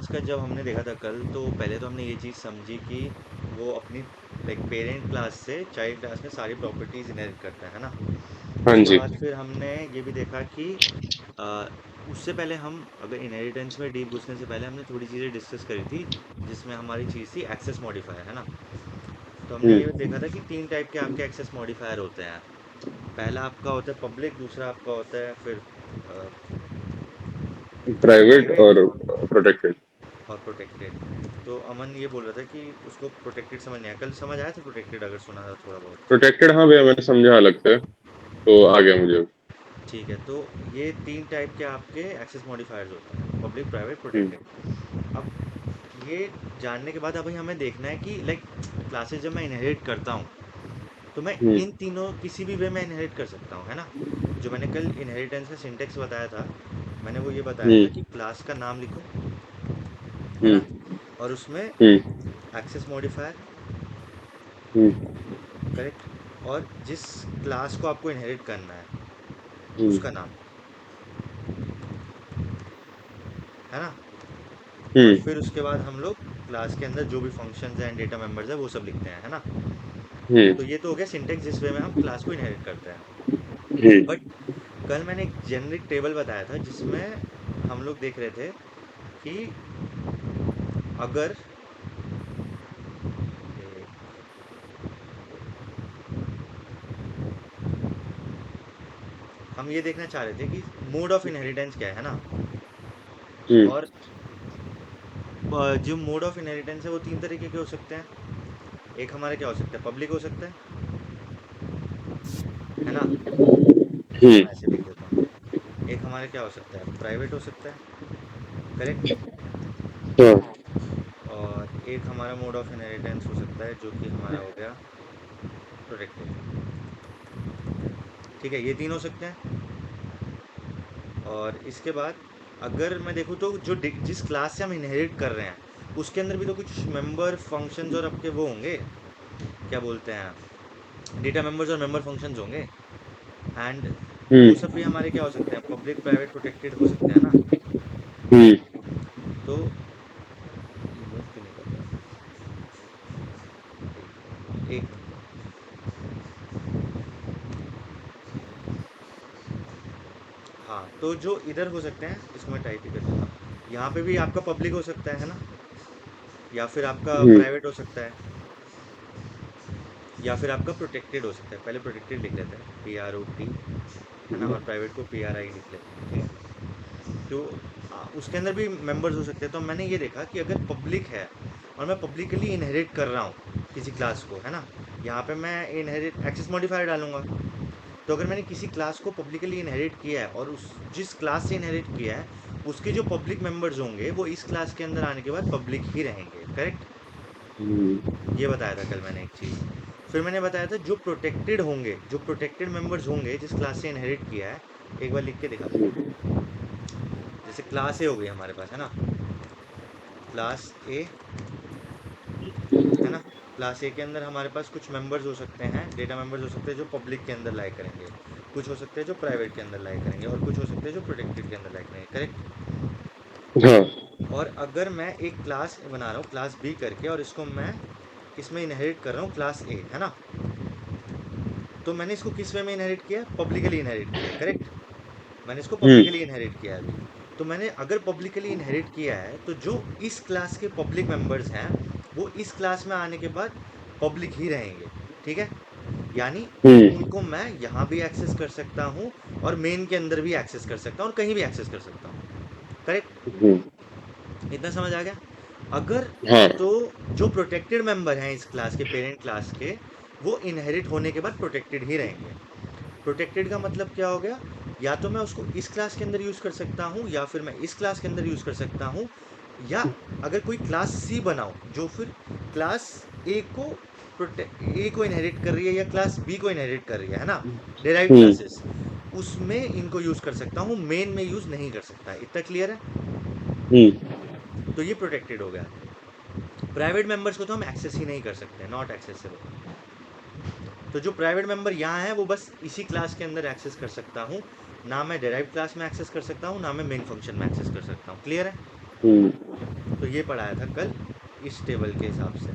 Inheritance का जब हमने देखा था कल, तो पहले तो हमने ये चीज़ समझी कि वो अपनी लाइक पेरेंट क्लास से चाइल्ड क्लास में सारी प्रॉपर्टीज इनहेरिट करता है ना। हाँ उसके जी। बाद फिर हमने ये भी देखा कि अ, उससे पहले हम अगर इनहेरिटेंस में डीप घुसने से पहले हमने थोड़ी चीज़ें डिस्कस करी थी, जिसमें हमारी चीज़ थी एक्सेस मॉडिफायर, है ना। तो हमने ये हम्म। देखा था कि तीन टाइप के आपके एक्सेस मॉडिफायर होते हैं। पहला आपका होता है पब्लिक, दूसरा आपका होता है फिर प्राइवेट प्राइवेट, और प्रोटेक्टेड। और प्रोटेक्टेड। तो अमन ये बोल रहा था कि उसको प्रोटेक्टेड समझ नहीं आया, कल समझ आया था प्रोटेक्टेड अगर सुना था थोड़ा बहुत। प्रोटेक्टेड हाँ भैया, मैंने समझा अलग से, तो आ गया मुझे। ठीक है, तो ये तीन टाइप के आपके एक्सेस मॉडिफायर्स होते हैं, पब्लिक, प्राइवेट, हम्म। प्रोटेक्टेड। अब ये जानने के बाद अभी हमें देखना है कि लाइक क्लासेस जब मैं इनहेरिट करता हूँ, तो मैं हम्म। इन तीनों किसी भी वे में इनहेरिट कर सकता हूँ, है ना। जो मैंने कल इनहेरिटेंस का सिंटेक्स बताया था, मैंने वो ये बताया था हम्म। कि क्लास का नाम लिखो, है ना, हम्म। और उसमें हम्म। एक्सेस मॉडिफायर, हम्म। करेक्ट, और जिस क्लास को आपको इनहेरिट करना है उसका हम्म। नाम, है ना। और हम्म। फिर उसके बाद हम लोग क्लास के अंदर जो भी फंक्शंस हैं, डेटा मेंबर्स है, वो सब लिखते हैं, है ना। तो हम्म। ये तो हो गया सिंटेक्स जिस वे में हम क्लास को इनहेरिट करते हैं। बट हम्म। कल मैंने एक जेनरिक टेबल बताया था जिसमें हम लोग देख रहे थे कि अगर हम ये देखना चाह रहे थे कि मोड ऑफ इनहेरिटेंस क्या है ना। हम्म। और जो मोड ऑफ इनहेरिटेंस है वो तीन तरीके के हो सकते हैं। एक हमारे क्या हो सकता है, पब्लिक हो सकता है ना, मैं ऐसे लिख देता हूँ। एक हमारे क्या हो सकता है, प्राइवेट हो सकता है, करेक्ट। हाँ। और एक हमारा मोड ऑफ इनहेरिटेंस हो सकता है जो कि हमारा हो गया प्रोटेक्टेड। ठीक है, ये तीन हो सकते हैं। और इसके बाद अगर मैं देखूँ तो जो जिस क्लास से हम इनहेरिट कर रहे हैं उसके अंदर भी तो कुछ मेंबर फंक्शंस और आपके वो होंगे, क्या बोलते हैं, डेटा मेंबर्स और मेंबर फंक्शंस होंगे। एंड वो सब भी हम्म। हमारे क्या हो सकते हैं, पब्लिक, प्राइवेट, प्रोटेक्टेड हो सकते हैं ना। हम्म। तो ये मूव क्यों नहीं कर रहा है? एक मिनट। हाँ, तो जो इधर हो सकते हैं इसको मैं टाइप ही कर देता हूँ, यहाँ पे भी आपका पब्लिक हो सकता है ना, या फिर आपका हम्म। प्राइवेट हो सकता है, या फिर आपका प्रोटेक्टेड हो सकता है। पहले प्रोटेक्टेड लिख लेते हैं, PROT, है ना, और प्राइवेट को PRI लिख लेते हैं, ठीक है। तो उसके अंदर भी मेंबर्स हो सकते हैं। तो मैंने ये देखा कि अगर पब्लिक है और मैं पब्लिकली इनहेरिट कर रहा हूँ किसी क्लास को, है ना, यहाँ पे मैं इनहेरिट एक्सेस मॉडिफायर डालूंगा। तो अगर मैंने किसी क्लास को पब्लिकली इनहेरिट किया है और उस जिस क्लास से इनहेरिट किया है उसके जो पब्लिक मेंबर्स होंगे वो इस क्लास के अंदर आने के बाद पब्लिक ही रहेंगे, करेक्ट। हम्म। ये बताया था कल मैंने एक चीज़। फिर मैंने बताया था जो प्रोटेक्टेड होंगे, जो प्रोटेक्टेड मेंबर्स होंगे जिस क्लास से इनहेरिट किया है, एक बार लिख के दिखाता हूँ। जैसे क्लास ए हो गई हमारे पास, है ना, क्लास ए, है ना। क्लास ए के अंदर हमारे पास कुछ मेंबर्स हो सकते हैं, डेटा मेंबर्स हो सकते हैं जो पब्लिक के अंदर लाई करेंगे, कुछ हो सकते हैं जो प्राइवेट के अंदर लाई करेंगे, और कुछ हो सकते हैं जो प्रोटेक्टेड के अंदर लाई करेंगे, करेक्ट। हाँ। और अगर मैं एक क्लास बना रहा हूँ क्लास बी करके और इसको मैं इसमें इनहेरिट कर रहा हूँ क्लास ए, है ना, तो मैंने इसको किस वे में इनहेरिट किया, पब्लिकली इनहेरिट किया, करेक्ट। मैंने इसको पब्लिकली हम्म। इनहेरिट किया है अभी। तो मैंने अगर पब्लिकली इनहेरिट किया है तो जो इस क्लास के पब्लिक मेंबर्स हैं वो इस क्लास में आने के बाद पब्लिक ही रहेंगे, ठीक है। यानी हम्म। उनको मैं यहाँ भी एक्सेस कर सकता हूँ और मेन के अंदर भी एक्सेस कर सकता हूँ और कहीं भी एक्सेस कर सकता हूँ, करेक्ट। हम्म। इतना समझ आ गया। अगर हाँ। तो जो प्रोटेक्टेड मेंबर हैं इस क्लास के, पेरेंट क्लास के, वो इनहेरिट होने के बाद प्रोटेक्टेड ही रहेंगे। प्रोटेक्टेड का मतलब क्या हो गया, या तो मैं उसको इस क्लास के अंदर यूज कर सकता हूँ या फिर मैं इस क्लास के अंदर यूज कर सकता हूँ, या अगर कोई क्लास सी बनाऊं जो फिर क्लास ए को ए को इनहेरिट कर रही है या क्लास बी को इनहेरिट कर रही है ना, डेराइव हम्म। क्लासेस, उसमें इनको यूज कर सकता हूँ, मेन में यूज नहीं कर सकता। इतना क्लियर है। हम्म। तो ये प्रोटेक्टेड हो गया। प्राइवेट मेंबर्स को तो हम एक्सेस ही नहीं कर सकते, नॉट एक्सेसिबल। तो जो प्राइवेट मेंबर यहाँ है वो बस इसी क्लास के अंदर एक्सेस कर सकता हूँ, ना मैं डेराइव क्लास में एक्सेस कर सकता हूँ, ना मैं मेन फंक्शन में एक्सेस कर सकता हूँ। क्लियर है। हम्म। तो ये पढ़ाया था कल इस टेबल के हिसाब से,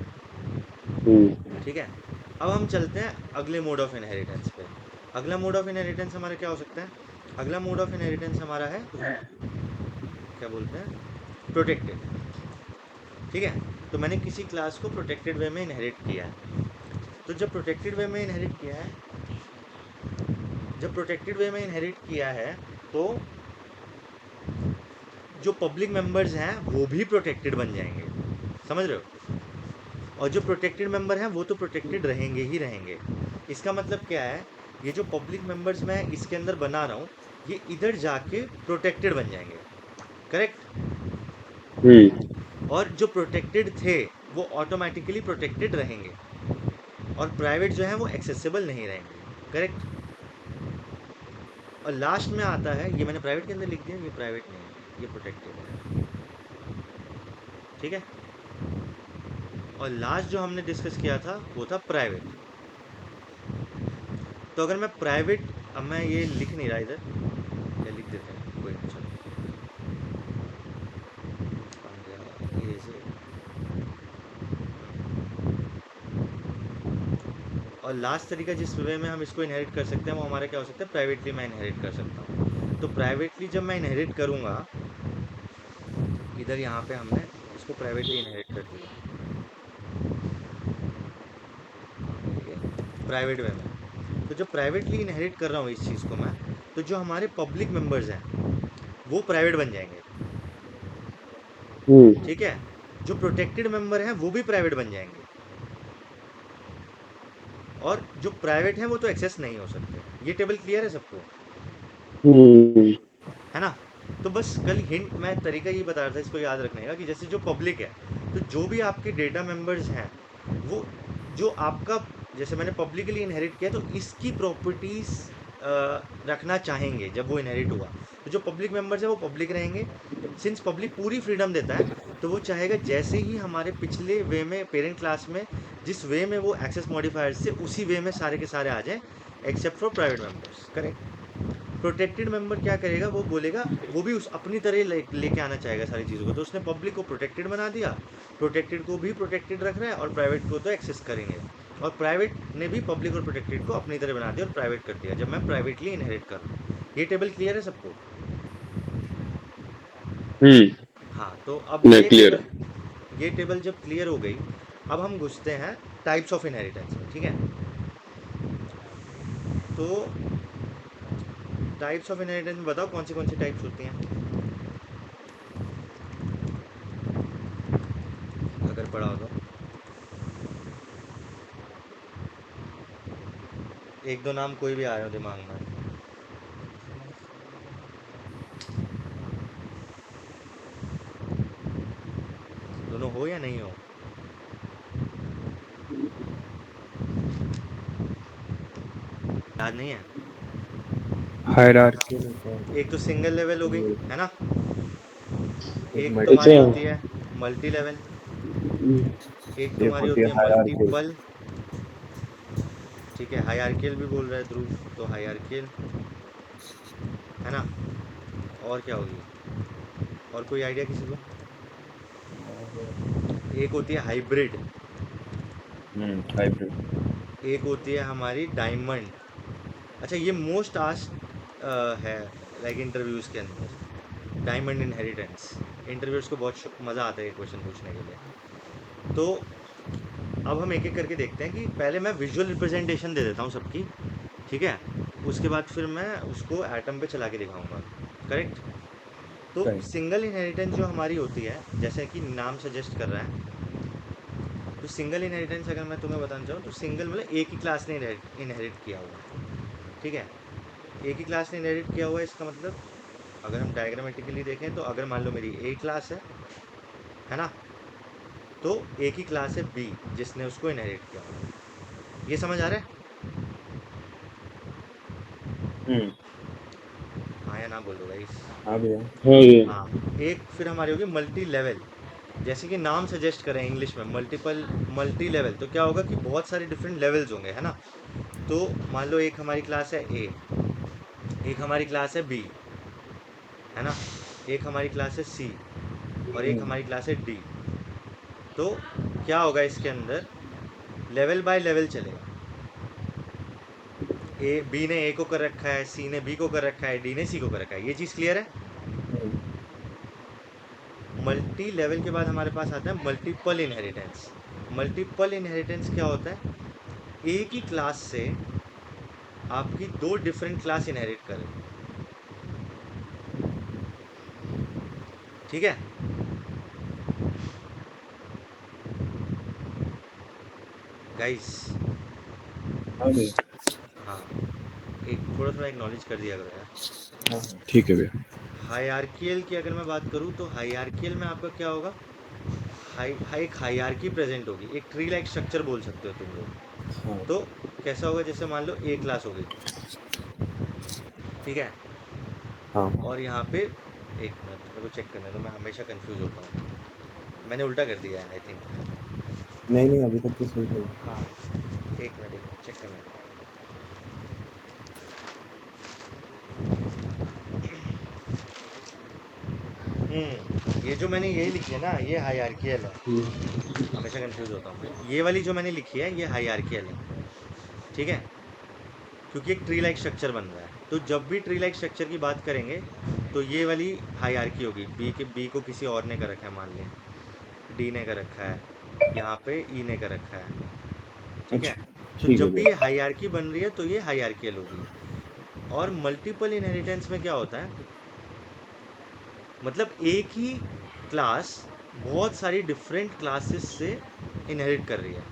ठीक है। अब हम चलते हैं अगले मोड ऑफ इनहेरिटेंस पे। अगला मोड ऑफ इनहेरिटेंस हमारा क्या हो सकता है? अगला मोड ऑफ इनहेरिटेंस हमारा है, क्या बोलते हैं, प्रोटेक्टेड, ठीक है। तो मैंने किसी क्लास को प्रोटेक्टेड वे में इनहेरिट किया है। तो जब प्रोटेक्टेड वे में इनहेरिट किया है, तो जो पब्लिक मेंबर्स हैं वो भी प्रोटेक्टेड बन जाएंगे, समझ रहे हो? और जो प्रोटेक्टेड मेंबर हैं वो तो प्रोटेक्टेड रहेंगे ही रहेंगे। इसका मतलब क्या है, ये जो पब्लिक मेंबर्स मैं इसके अंदर बना रहा हूँ, ये इधर जाके प्रोटेक्टेड बन जाएंगे, करेक्ट। और जो प्रोटेक्टेड थे वो ऑटोमेटिकली प्रोटेक्टेड रहेंगे, और प्राइवेट जो है वो एक्सेसिबल नहीं रहेंगे, करेक्ट। और लास्ट में आता है, ये मैंने प्राइवेट के अंदर लिख दिया, ये प्राइवेट नहीं है, ये प्रोटेक्टेड है, ठीक है। और लास्ट जो हमने डिस्कस किया था वो था प्राइवेट। तो अगर मैं प्राइवेट, अब मैं ये लिख नहीं रहा इधर, या लिख देते हैं, कोई नहीं, चलो आ गया ये से। और लास्ट तरीका जिस वे में हम इसको इनहेरिट कर सकते हैं वो हमारा क्या हो सकता है, प्राइवेटली मैं इनहेरिट कर सकता हूँ। तो प्राइवेटली जब मैं इनहेरिट करूँगा, इधर यहाँ पे हमने इसको प्राइवेटली इनहेरिट कर दिया, ठीक है, प्राइवेट वे में। तो जब प्राइवेटली इनहेरिट कर रहा हूँ इस चीज़ को मैं, तो जो हमारे पब्लिक मेंबर्स हैं वो प्राइवेट बन जाएंगे, ठीक है। जो प्रोटेक्टेड मेंबर हैं वो भी प्राइवेट बन जाएंगे, और जो प्राइवेट हैं वो तो एक्सेस नहीं हो सकते। ये टेबल क्लियर है सबको, है ना? तो बस कल हिंट, मैं तरीका ये बता रहा था इसको याद रखने का, कि जैसे जो पब्लिक है, तो जो भी आपके डेटा मेंबर्स हैं वो, जो आपका, जैसे मैंने पब्लिकली इनहेरिट किया तो इसकी प्रॉपर्टीज़ रखना चाहेंगे जब वो इनहेरिट हुआ। तो जो पब्लिक मेंबर्स हैं वो पब्लिक रहेंगे। सिंस पब्लिक पूरी फ्रीडम देता है, तो वो चाहेगा जैसे ही हमारे पिछले वे में पेरेंट क्लास में जिस वे में वो एक्सेस मॉडिफायर्स से, उसी वे में सारे के सारे आ जाएं, except for private members, correct. Protected member क्या करेगा, वो बोलेगा, वो भी उस अपनी तरह लेके आना चाहेगा सारी चीज़ों को। तो उसने पब्लिक को प्रोटेक्टेड बना दिया, प्रोटेक्टेड को भी प्रोटेक्टेड रख रहा है, और प्राइवेट को तो एक्सेस करेंगे। और प्राइवेट ने भी पब्लिक और प्रोटेक्टेड को अपनी तरह बना दिया और प्राइवेट कर दिया, जब मैं प्राइवेटली इनहेरिट कर रहा हूँ। ये टेबल क्लियर है सबको? हाँ, तो अब नहीं क्लियर है। ये टेबल जब क्लियर हो गई, अब हम घुसते हैं टाइप्स ऑफ इनहेरिटेंस में, ठीक है। तो टाइप्स ऑफ इनहेरिटेंस में बताओ कौन सी टाइप्स होती हैं, अगर पढ़ा हो तो। एक दो नाम कोई भी आ रहे हो दिमाग में? दोनों हो या नहीं हो? याद नहीं है? हायरार्की एक तो सिंगल लेवल हो गई, है ना। एक मल्टी तुम्हारी अच्छा। होती है मल्टी लेवल, एक एक तुम्हारी होती होती है है हायरार्की। मल्टीपल, ठीक है। हायरार्कियल भी बोल रहा है ध्रुव, तो हायरार्कियल, है ना। और क्या होगी, और कोई आइडिया किसी को? एक होती है हाइब्रिड, हाइब्रिड। एक होती है हमारी डायमंड। अच्छा, ये मोस्ट आस्क्ड है, लाइक इंटरव्यूज़ के अंदर, डायमंड इनहेरिटेंस। इंटरव्यूज़ को बहुत मज़ा आता है ये क्वेश्चन पूछने के लिए। तो अब हम एक एक करके देखते हैं, कि पहले मैं विजुअल रिप्रेजेंटेशन दे देता हूँ सबकी, ठीक है। उसके बाद फिर मैं उसको एटम पे चला के दिखाऊंगा, करेक्ट। तो सिंगल इनहेरिटेंस जो हमारी होती है, जैसे कि नाम सजेस्ट कर रहा है, तो सिंगल इनहेरिटेंस अगर मैं तुम्हें बताना चाहूँ, तो सिंगल मतलब एक ही क्लास ने इनहेरिट किया हुआ, ठीक है। एक ही क्लास ने इनहेरिट किया हुआ है, इसका मतलब अगर हम डायग्रामेटिकली देखें, तो अगर मान लो मेरी ए क्लास है ना, तो एक ही क्लास है बी जिसने उसको इनहेरिट किया हुआ है। ये समझ आ रहा है? हाँ या ना बोलो गाइस। आ गया। हाँ, एक फिर हमारी होगी मल्टी लेवल, जैसे कि नाम सजेस्ट करें इंग्लिश में मल्टीपल, मल्टी लेवल, तो क्या होगा कि बहुत सारे डिफरेंट लेवल्स होंगे, है ना। तो मान लो एक हमारी क्लास है ए, एक हमारी क्लास है बी, है ना, एक हमारी क्लास है सी, और एक हमारी क्लास है डी। तो क्या होगा इसके अंदर, लेवल बाय लेवल चलेगा। ए बी ने ए को कर रखा है, सी ने बी को कर रखा है, डी ने सी को कर रखा है। ये चीज़ क्लियर है। मल्टी लेवल के बाद हमारे पास आता है मल्टीपल इनहेरिटेंस। मल्टीपल इनहेरिटेंस क्या होता है, एक ही क्लास से आपकी दो डिफरेंट क्लास इनहेरिट करें। ठीक है, गाइस। हाँ भैया। हाँ, एक थोड़ा थोड़ा एक्नॉलेज कर दिया करो यार। हाँ ठीक है भैया। हायरार्कियल की अगर मैं बात करूँ तो हायरार्कियल में आपका क्या होगा, एक हायरार्की प्रेजेंट होगी, एक ट्री लाइक स्ट्रक्चर बोल सकते हो तुम लोग। हाँ तो कैसा होगा, जैसे मान लो ए क्लास हो गई, ठीक है, हाँ और यहाँ पे एक मिनट मेरे को चेक करने दो, मैं हमेशा कंफ्यूज होता हूँ। मैंने उल्टा कर दिया है आई थिंक। नहीं नहीं, अभी तक तो सही है। हाँ, एक मिनट चेक करने दो। ये जो मैंने यही लिखी है ना, ये हायरार्कियल है। हमेशा कंफ्यूज होता हूँ। ये वाली जो मैंने लिखी है ये हायरार्कियल है, ठीक है, क्योंकि एक ट्री लाइक स्ट्रक्चर बन रहा है। तो जब भी ट्री लाइक स्ट्रक्चर की बात करेंगे तो ये वाली हायरार्की होगी। बी को किसी और ने कर रखा है, मान लें डी ने कर रखा है, यहाँ पे ई ने कर रखा है, ठीक है। अच्छा तो ठीक है जब भी ये भैया। हायरार्की बन रही है तो ये हायरार्कियल होगी। और मल्टीपल इनहेरिटेंस में क्या होता है, मतलब एक ही क्लास बहुत सारी डिफरेंट क्लासेस से इनहेरिट कर रही है,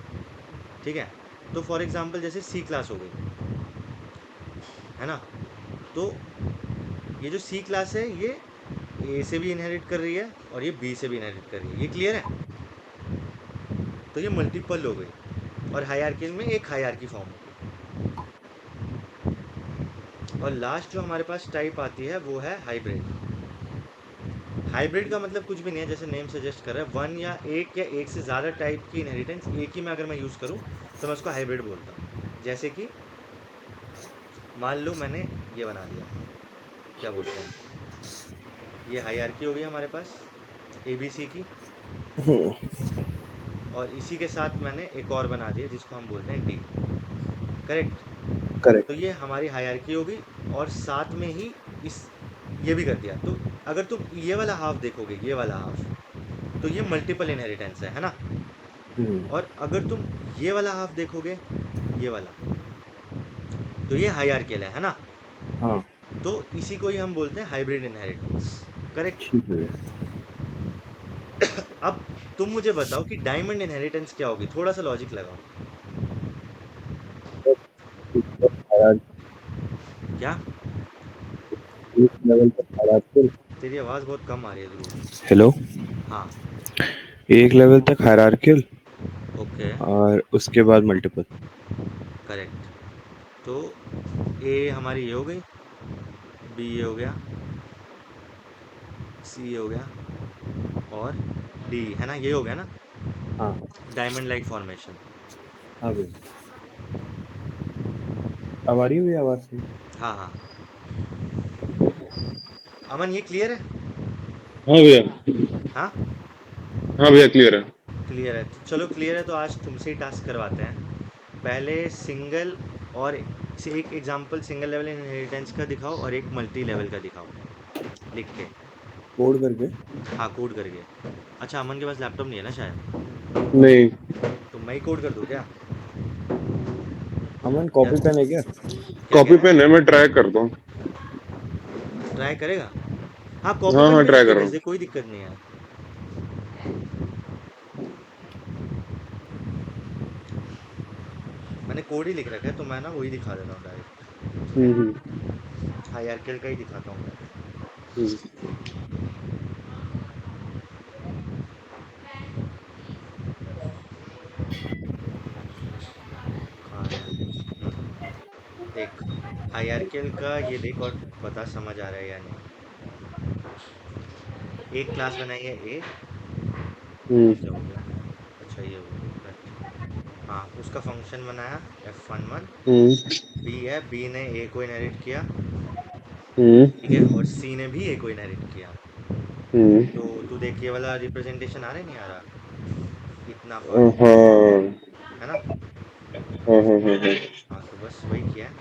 ठीक है। तो फॉर एग्जांपल जैसे सी क्लास हो गई, है ना। तो ये जो सी क्लास है ये ए से भी इनहेरिट कर रही है और ये बी से भी इनहेरिट कर रही है। ये क्लियर है। तो ये मल्टीपल हो गई और हायरार्की में एक हायरार्की फॉर्म हो गई। और लास्ट जो हमारे पास टाइप आती है वो है हाइब्रिड। हाइब्रिड का मतलब कुछ भी नहीं है, जैसे नेम सजेस्ट कर रहा है, वन या एक से ज़्यादा टाइप की इनहेरिटेंस एक ही में अगर मैं यूज़ करूँ तो मैं उसको हाइब्रिड बोलता हूँ। जैसे कि मान लो मैंने ये बना दिया, क्या बोलते हैं, ये हायरार्की हो गई हमारे पास ए बी सी की, और इसी के साथ मैंने एक और बना दिया जिसको हम बोलते हैं डी। करेक्ट। तो करेक्ट। ये हमारी हायरार्की हो गई, और साथ में ही इस ये भी कर दिया। तो अगर तुम ये वाला हाफ देखोगे, ये वाला हाफ, तो ये मल्टीपल इनहेरिटेंस है ना। और अगर तुम ये वाला हाफ देखोगे, ये वाला, तो ये हायरार्कियल है ना। हाँ तो इसी को ही हम बोलते हैं हाइब्रिड इनहेरिटेंस। करेक्ट। ठीक है भैया। अब तुम मुझे बताओ कि डायमंड इनहेरिटेंस क्या होगी, थोड़ा सा लॉजिक लगाओ। क्या, एक लेवल तक हायरार्कियल। तेरी आवाज़ बहुत कम आ रही है ध्रुव। हेलो। हाँ। एक लेवल तक हायरार्कियल ओके। और उसके बाद मल्टीपल। करेक्ट। तो ए हमारी ये हो गई, बी ये हो गया, सी ये हो गया, और डी है ना, ये हो गया ना हाँ डायमंड लाइक फॉर्मेशन। हाँ भैया। अब आ रही है भैया आवाज़ सही? हाँ हाँ, अमन ये क्लियर है। हाँ भैया। हाँ हाँ भैया क्लियर है। क्लियर है, तो चलो क्लियर है तो आज तुमसे ही टास्क करवाते हैं। पहले सिंगल और एक एग्जांपल सिंगल लेवल इनहेरिटेंस का दिखाओ और एक मल्टी लेवल का दिखाओ लिख के। कोड करके। हाँ कोड करके। अच्छा, अमन के पास लैपटॉप नहीं है ना शायद, नहीं। तो मैं ही कोड कर दूँ क्या? अमन क्या कॉपी पेन है क्या? क्या कह कॉपी रहा पेन है, है, मैं ट्राई करता हूँ। ट्राई करेगा? हाँ कॉपी हाँ पेन हाँ पे ट्राई लिख के कर रहा भेज हूँ। दे, कोई दिक्कत नहीं है। मैंने कोड ही लिख रखा है तो मैं ना वही दिखा देता हूँ डायरेक्ट। हम्म। हायरार्कियल का ही दिखाता हूँ मैं। हम्म। कहाँ है, देख हायरार्कियल का ये देख और बता समझ आ रहा है या नहीं। एक क्लास बनाई है ए, ये क्या हो गया, अच्छा ये हो गया right। हाँ उसका फंक्शन बनाया F11। हम्म। बी है, बी ने ए को इनहेरिट किया, ठीक है, हम्म। और सी ने भी ए को इनहेरिट किया। हम्म। तो तू देख ये वाला रिप्रेजेंटेशन आ रहा है नहीं आ रहा, इतना हाँ पर, हाँ है ना? हाँ हाँ हाँ। हाँ तो बस वही किया है,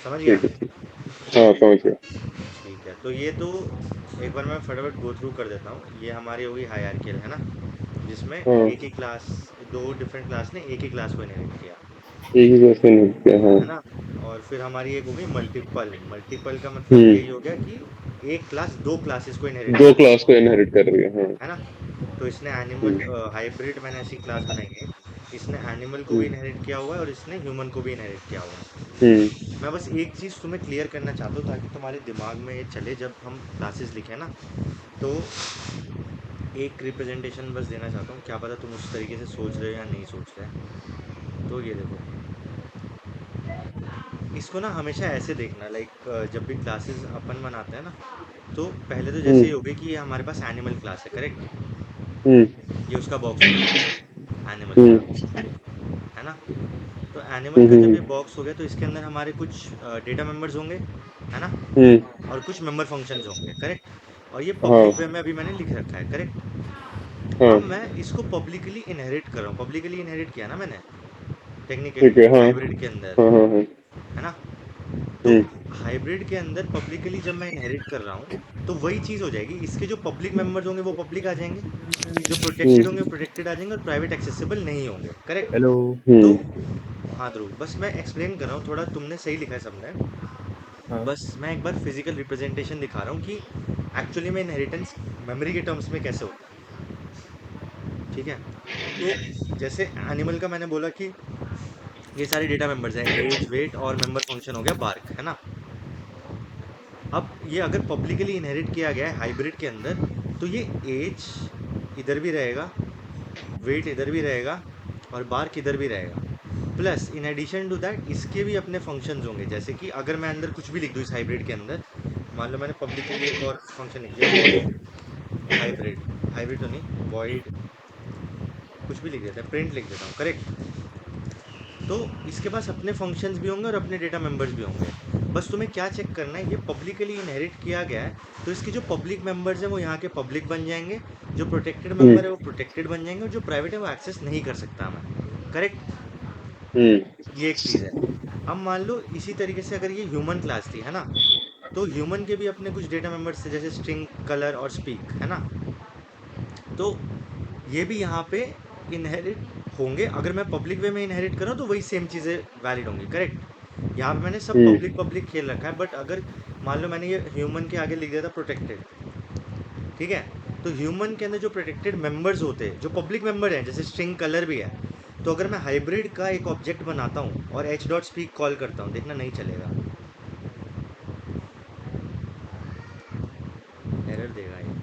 समझ गया? ठीक है ठीक। हाँ समझ गया। ठीक है, तो ये तो एक बार मैं फटाफट गो थ्रू कर देता हूँ। ये हमारी होगी हायरार्कियल, है ना, जिसमें हाँ एक ही क्लास, दो डिफरेंट क्लास ने एक ही क्लास को इनहेरिट किया, एक ही जैसे नहीं किया हाँ। है ना? और फिर हमारी एक होगी मल्टीपल। मल्टीपल का मतलब यही हो गया कि एक क्लास दो क्लासेस को इनहेरिट दो कर रही क्लास को इनहेरिट कर रही है हाँ। है ना? तो इसने एनिमल हम्म हाइब्रिड, मैंने ऐसी क्लास बनाई है, इसने एनिमल को भी हम्म इनहेरिट किया हुआ है और इसने ह्यूमन को भी इनहेरिट किया हुआ है। हम्म मैं बस एक चीज़ तुम्हें क्लियर करना चाहता हूँ ताकि तुम्हारे दिमाग में ये चले जब हम क्लासेस लिखें ना, तो एक रिप्रेजेंटेशन बस देना चाहता हूँ, क्या पता तुम उस तरीके से सोच रहे हो या नहीं सोच रहे। तो ये देखो, इसको ना हमेशा ऐसे देखना, लाइक जब भी क्लासेस अपन बनाते हैं ना, तो पहले तो जैसे ये हम्म हो गई कि ये हमारे पास एनिमल क्लास है, करेक्ट? हम्म ये उसका बॉक्स हो गया एनिमल का, हम्म है ना? तो एनिमल का जब ये हम्म बॉक्स हो गया तो इसके अंदर हमारे कुछ डेटा मेंबर्स होंगे, है ना, हम्म, और कुछ मेंबर फंक्शंस होंगे, करेक्ट? और ये हाँ पब्लिक वे में अभी मैंने लिख रखा है, करेक्ट? अब हाँ मैं इसको पब्लिकली इनहेरिट कर रहा हूँ, पब्लिकली इनहेरिट किया ना मैंने टेक्निकली ठीक है हाँ हाइब्रिड के अंदर, हाँ हाँ हाँ। है ना? तो हम्म हाइब्रिड के अंदर पब्लिकली जब मैं इनहेरिट कर रहा हूँ तो वही चीज़ हो जाएगी, इसके जो पब्लिक मेंबर्स होंगे वो पब्लिक आ जाएंगे, जो प्रोटेक्टेड होंगे वो हम्म प्रोटेक्टेड आ जाएंगे और प्राइवेट एक्सेसिबल नहीं होंगे, करेक्ट? हेलो। तो हम्म हाँ ध्रुव, बस मैं एक्सप्लेन कर रहा हूँ, थोड़ा तुमने सही लिखा है सबने, हाँ बस मैं एक बार फिजिकल रिप्रेजेंटेशन दिखा रहा हूँ कि एक्चुअली में इनहेरिटेंस मेमोरी के टर्म्स में कैसे होता है, ठीक है? तो जैसे एनिमल का मैंने बोला कि ये सारे डेटा मेंबर्स हैं, एज, वेट और मेंबर फंक्शन हो गया बार्क, है ना? अब ये अगर पब्लिकली इनहेरिट किया गया है हाइब्रिड के अंदर, तो ये एज इधर भी रहेगा, वेट इधर भी रहेगा और बार्क इधर भी रहेगा, plus in addition to that इसके भी अपने फंक्शंस होंगे। जैसे कि अगर मैं अंदर कुछ भी लिख दूँ इस हाइब्रिड के अंदर, मान लो मैंने पब्लिकली एक और फंक्शन लिख दिया, वॉइड हाइब्रिड, हाइब्रिड तो नहीं, वॉइड कुछ भी लिख देता है, प्रिंट लिख देता हूँ, करेक्ट? तो इसके पास अपने फंक्शंस भी होंगे और अपने डेटा मेंबर्स भी होंगे। बस तुम्हें क्या चेक करना है, ये पब्लिकली इनहेरिट किया गया है, तो इसके जो पब्लिक मेंबर्स हैं वो यहाँ के पब्लिक बन जाएंगे, जो प्रोटेक्टेड मेंबर है वो प्रोटेक्टेड बन जाएंगे और जो प्राइवेट है वो एक्सेस नहीं कर सकता मैं, करेक्ट? हम्म ये एक चीज़ है। अब मान लो इसी तरीके से अगर ये ह्यूमन क्लास थी, है ना, तो ह्यूमन के भी अपने कुछ डेटा मेंबर्स थे जैसे स्ट्रिंग, कलर और स्पीक, है ना? तो ये भी यहाँ पे इनहेरिट होंगे। अगर मैं पब्लिक वे में इनहेरिट कर रहा हूँ तो वही सेम चीज़ें वैलिड होंगी, करेक्ट? यहाँ पे मैंने सब पब्लिक हम्म पब्लिक खेल रखा है, बट अगर मान लो मैंने ये ह्यूमन के आगे लिख दिया था प्रोटेक्टेड, ठीक है? तो ह्यूमन के अंदर जो प्रोटेक्टेड मेंबर्स होते हैं जो पब्लिक मेंबर हैं, जैसे स्ट्रिंग, कलर भी है, तो अगर मैं हाइब्रिड का एक ऑब्जेक्ट बनाता हूँ और एच डॉट स्पीक कॉल करता हूँ, देखना नहीं चलेगा, एरर देगा ये।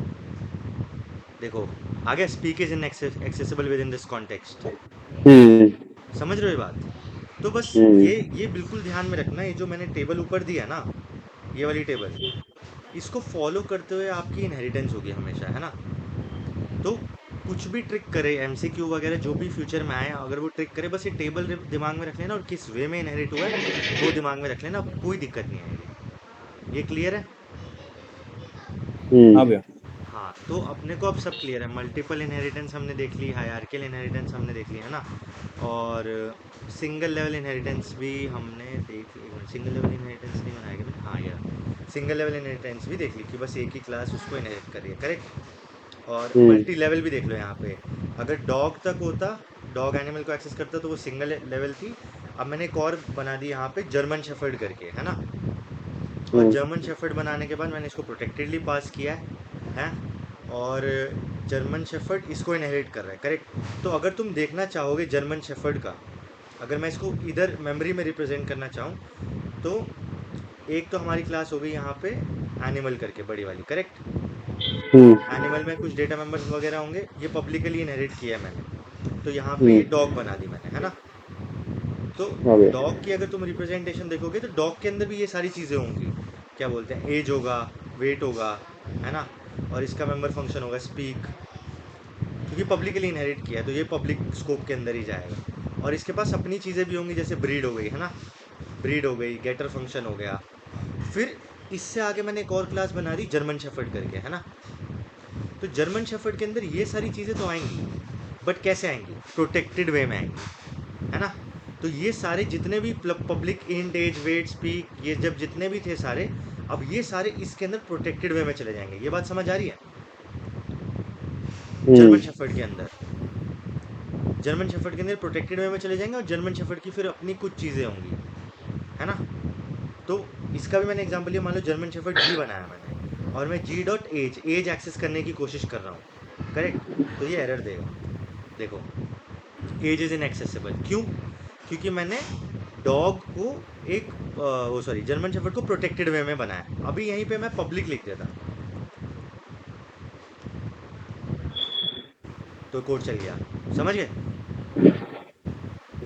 देखो, आ गया, speak is inaccessible within this context, hmm समझ रहे हो ये बात? तो बस हम्म ये बिल्कुल ध्यान में रखना, ये जो मैंने टेबल ऊपर दिया ना, ये वाली टेबल, इसको फॉलो करते हुए आपकी इनहेरिटेंस होगी हमेशा, है ना? तो कुछ भी ट्रिक करे, एमसीक्यू वगैरह जो भी फ्यूचर में आए, अगर वो ट्रिक करे, बस ये टेबल दिमाग में रख लेना और किस वे में इनहेरिट हुआ है वो दिमाग में रख लेना, कोई दिक्कत नहीं आएगी। ये क्लियर है? हाँ हम्म भैया। हाँ, तो अपने को अब सब क्लियर है, मल्टीपल इनहेरिटेंस हमने देख ली, हायरार्कियल इनहेरिटेंस हमने देख ली, है ना? और सिंगल लेवल इनहेरिटेंस भी हमने देख ली, एक मिनट, सिंगल लेवल इनहेरिटेंस नहीं बनाया क्या मैंने? हाँ यार, सिंगल लेवल इनहेरिटेंस भी देख ली कि बस एक ही क्लास उसको इनहेरिट कर रही है, करेक्ट? और हम्म मल्टी लेवल भी देख लो यहाँ पे, अगर डॉग तक होता, डॉग एनिमल को एक्सेस करता तो वो सिंगल लेवल थी। अब मैंने एक और बना दी यहाँ पे जर्मन शेफर्ड करके, है ना? और हम्म जर्मन शेफर्ड बनाने के बाद मैंने इसको प्रोटेक्टेडली पास किया है, और जर्मन शेफर्ड इसको इनहेरिट कर रहा है, करेक्ट? तो अगर तुम देखना चाहोगे जर्मन शेफर्ड का, अगर मैं इसको इधर मेमोरी में रिप्रेजेंट करना चाहूँ, तो एक तो हमारी क्लास हो गई यहाँ पे एनिमल करके बड़ी वाली, करेक्ट? हम्म एनिमल में कुछ डेटा मेंबर्स वगैरह होंगे, ये पब्लिकली इनहेरिट किया है मैंने, तो यहाँ पे ये हम्म, डॉग बना दी मैंने, है ना? तो हाँ भैया। डॉग की अगर तुम रिप्रेजेंटेशन देखोगे तो डॉग के अंदर भी ये सारी चीज़ें होंगी, क्या बोलते हैं, एज होगा, वेट होगा, है ना? और इसका मेंबर फंक्शन होगा स्पीक, क्योंकि पब्लिकली इनहेरिट किया है तो ये पब्लिक स्कोप के अंदर ही जाएगा। और इसके पास अपनी चीज़ें भी होंगी, जैसे ब्रीड हो गई, है ना, ब्रीड हो गई, गेटर फंक्शन हो गया। फिर इससे आगे मैंने एक और क्लास बना दी जर्मन शेफर्ड करके, है ना। तो जर्मन शेफर्ड के अंदर ये सारी चीज़ें तो आएंगी, बट कैसे आएंगी, प्रोटेक्टेड वे में आएंगी, है ना। तो ये सारे जितने भी public int age weight speak ये जब जितने भी थे सारे, अब ये सारे इसके अंदर प्रोटेक्टेड वे में चले जाएंगे। ये बात समझ आ रही है। जर्मन शेफर्ड के अंदर प्रोटेक्टेड वे में चले जाएंगे, और जर्मन शेफर्ड की फिर अपनी कुछ चीज़ें होंगी, है ना। तो इसका भी मैंने एग्जांपल लिया, मान लो जर्मन शेफर्ड जी बनाया मैंने, और मैं जी डॉट एज एक्सेस करने की कोशिश कर रहा हूँ, करेक्ट। तो ये एरर देगा, देखो, एज इज इनएक्सेसिबल। क्यों? क्योंकि मैंने डॉग को एक वो सॉरी जर्मन शेफर्ड को प्रोटेक्टेड वे में बनाया। अभी यहीं पे मैं पब्लिक लिख देता तो कोड चल गया, समझ गए।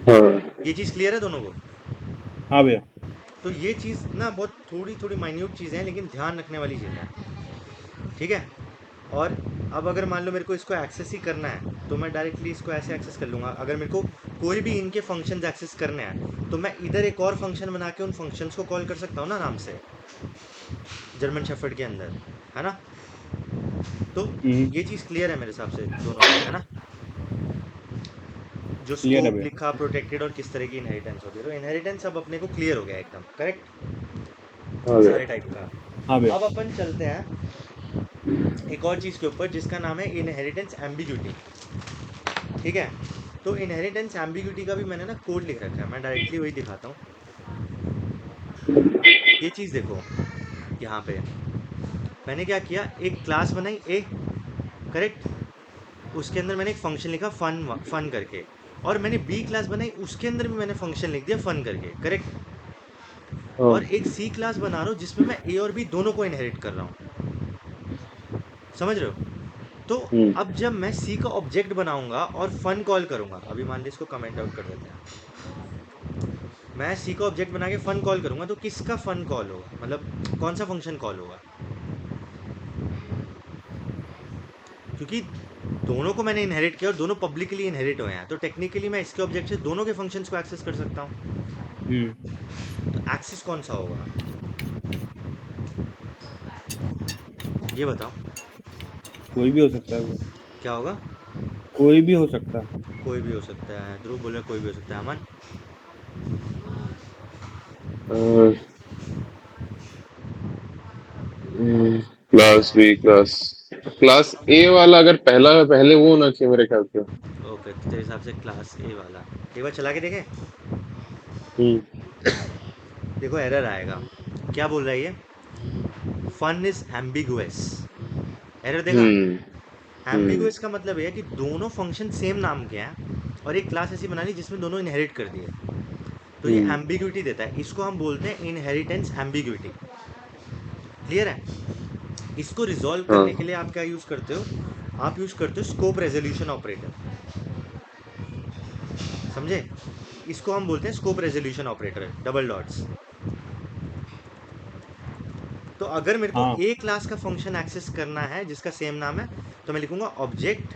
हाँ ये चीज़ क्लियर है दोनों को। हाँ भैया। तो ये चीज़ ना बहुत थोड़ी थोड़ी माइन्यूट चीज़ें हैं, लेकिन ध्यान रखने वाली चीज़ें हैं, ठीक है। और अब अगर मान लो मेरे को इसको एक्सेस ही करना है, तो मैं डायरेक्टली इसको ऐसे एक्सेस कर लूँगा। अगर मेरे को कोई भी इनके फंक्शंस एक्सेस करने हैं, तो मैं इधर एक और फंक्शन बना के उन फंक्शंस को कॉल कर सकता हूँ ना आराम से, जर्मन शेफर्ड के अंदर, है ना। तो ये चीज़ क्लियर है मेरे हिसाब से दोनों की, है ना। जो क्लियर है स्कोप भैया। लिखा, प्रोटेक्टेड, और किस तरह की इनहेरिटेंस होती है, तो इनहेरिटेंस अब अपने को क्लियर हो गया एकदम, करेक्ट, हाँ भैया। सारे टाइप का। हाँ भैया। अब अपन चलते हैं एक और चीज़ के ऊपर, जिसका नाम है इनहेरिटेंस एम्बिग्यूटी, ठीक है। तो इनहेरिटेंस एम्बिग्यूटी का भी मैंने ना कोड लिख रखा है, मैं डायरेक्टली वही दिखाता हूँ। ये चीज़ देखो, यहाँ पे मैंने क्या किया, एक क्लास बनाई ए, करेक्ट। उसके अंदर मैंने एक फंक्शन लिखा फन फन करके, और मैंने बी क्लास बनाई, उसके अंदर भी मैंने फंक्शन लिख दिया फन करके, करेक्ट। हाँ और एक सी क्लास बना रहा हूँ जिसमें मैं ए और बी दोनों को इनहेरिट कर रहा हूँ, समझ रहे हो। तो हम्म अब जब मैं सी का ऑब्जेक्ट बनाऊंगा और फन कॉल करूंगा, अभी मान लीजिए इसको कमेंट आउट कर देते हैं, मैं सी का ऑब्जेक्ट बना के फन कॉल करूंगा, तो किसका फन कॉल होगा, मतलब कौन सा फंक्शन कॉल होगा। क्योंकि दोनों को मैंने इनहेरिट किया और दोनों पब्लिकली इनहेरिट हुए हैं, तो टेक्निकली मैं इसके ऑब्जेक्ट से दोनों के फंक्शंस को एक्सेस कर सकता हूँ। तो एक्सेस कौन सा होगा, ये बताओ, कोई भी हो सकता है भैया। क्या होगा। कोई भी हो सकता है। कोई भी हो सकता है, ध्रुव बोले कोई भी हो सकता है, Aman. Class B class class A वाला अगर पहले वो होना चाहिए मेरे ख्याल से। ओके, तो तेरे हिसाब से क्लास ए वाला, एक बार चला के देखें। हम्म देखो एरर आएगा, क्या बोल रहा है ये, फन इज एम्बिगुअस, एरर देगा। हम्म हम्म एम्बिगुअस का मतलब है कि दोनों फंक्शन सेम नाम के हैं, और एक क्लास ऐसी बना ली जिसमें दोनों इनहेरिट कर दिए, तो ये हम्म एम्बिग्यूटी देता है। इसको हम बोलते हैं इनहेरिटेंस एम्बिग्यूटी, क्लियर है। इसको रिजॉल्व करने के हाँ लिए आप क्या यूज करते हो, आप यूज करते हो स्कोप रेजोल्यूशन ऑपरेटर, समझे। इसको हम बोलते हैं scope resolution operator, double dots. तो अगर मेरे को हाँ ए क्लास का फंक्शन एक्सेस करना है जिसका सेम नाम है, तो मैं लिखूंगा ऑब्जेक्ट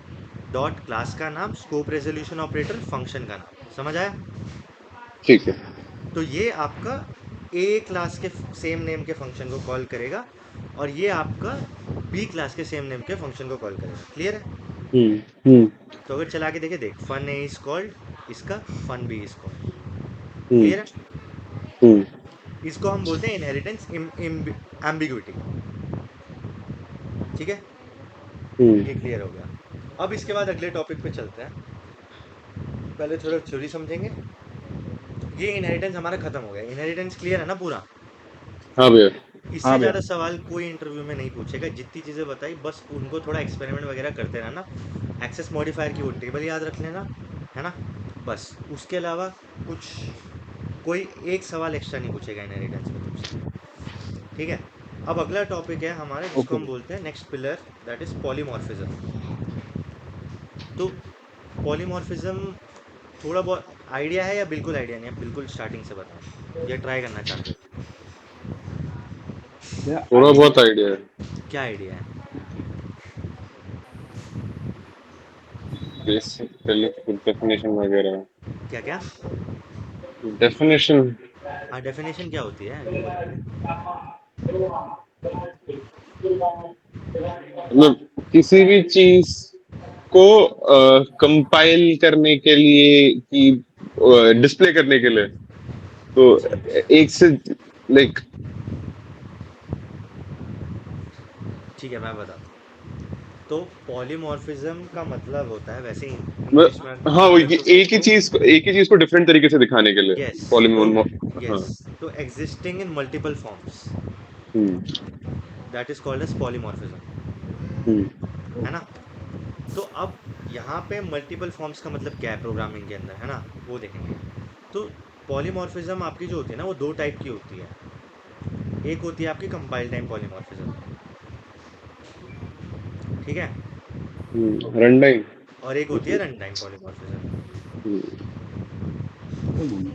डॉट क्लास का नाम स्कोप रेजोल्यूशन ऑपरेटर फंक्शन का नाम, समझ आया। ठीक है। तो ये आपका ए क्लास के सेम नेम के फंक्शन को कॉल करेगा, और ये आपका बी क्लास के सेम नेम के फंक्शन को कॉल करेगा, क्लियर है। हम्म तो अगर चला के देखे, देख फन ए इज कॉल्ड, इसका फन बी इज कॉल्ड, हम्म क्लियर है। हम्म इसको हम बोलते हैं इनहेरिटेंस एम्बिग्यूटी, ठीक है। ये हम्म क्लियर हो गया। अब इसके बाद अगले टॉपिक पे चलते हैं, पहले थोड़ा थ्योरी समझेंगे। ये इनहेरिटेंस हमारा खत्म हो गया, इनहेरिटेंस क्लियर है ना पूरा। हाँ भैया। इससे हाँ भैया। ज़्यादा सवाल कोई इंटरव्यू में नहीं पूछेगा, जितनी चीज़ें बताई बस उनको थोड़ा एक्सपेरिमेंट वगैरह करते रहना। एक्सेस मॉडिफायर की वो टेबल याद रख लेना, है ना। बस उसके अलावा कुछ कोई एक सवाल एक्स्ट्रा नहीं पूछेगा इनहेरिटेंस में तुमसे, ठीक है। अब अगला टॉपिक है हमारा जिसको ओके हम भैया। बोलते हैं next pillar, that is polymorphism. तो पॉलीमॉर्फिज्म थोड़ा बहुत आइडिया है या बिल्कुल आइडिया नहीं है, बिल्कुल स्टार्टिंग से बताओ, या ट्राई करना चाहते हो। भैया थोड़ा आइडिया बहुत है। आइडिया है। क्या आइडिया है। बेसिक डेफिनेशन वगैरह। क्या क्या। डेफिनेशन। हाँ, डेफिनेशन क्या होती है ये बोल पहले। मतलब किसी भी चीज को कंपाइल करने के लिए कि डिस्प्ले करने के लिए, तो जी एक से लाइक ठीक है, मैं बताता हूँ। तो पॉलीमॉर्फिज्म का मतलब होता है, वैसे इंग्लिश में हाँ, वो अगर तुम एक ही देखो, चीज को डिफरेंट तरीके से दिखाने के लिए यस, तो पॉलीमोन। हाँ। यस, तो existing in multiple forms, hmm. That is called as polymorphism, hmm. है ना। तो अब यहाँ पे मल्टीपल फॉर्म्स का मतलब क्या है प्रोग्रामिंग के अंदर, है ना, वो देखेंगे। तो पॉलीमॉर्फिज्म आपकी जो होती है ना, वो दो टाइप की होती है। एक होती है आपकी कंपाइल टाइम पॉलीमॉर्फिज्म, ठीक है, रन टाइम। और एक होती है run time polymorphism.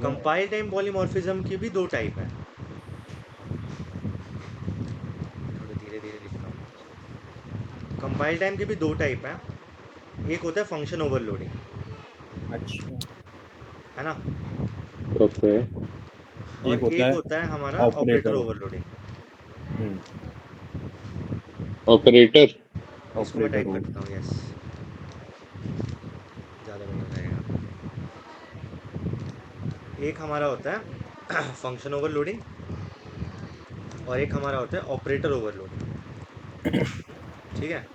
Compile time polymorphism की भी दो टाइप है, थोड़ा धीरे धीरे लिखता हूँ। कंपाइल टाइम के भी दो टाइप है, एक होता है फंक्शन ओवरलोडिंग, अच्छा। है ना, ओके। और एक होता एक है होता है हमारा ऑपरेटर ऑपरेटर। ओवरलोडिंग। हम्म। ऑपरेटर। इसको मैं ऑपरेटर टाइप हो। करता हूँ, यस, ज़्यादा बेटर रहेगा। एक हमारा होता है फंक्शन ओवरलोडिंग, और एक हमारा होता है ऑपरेटर ओवरलोडिंग, ठीक है।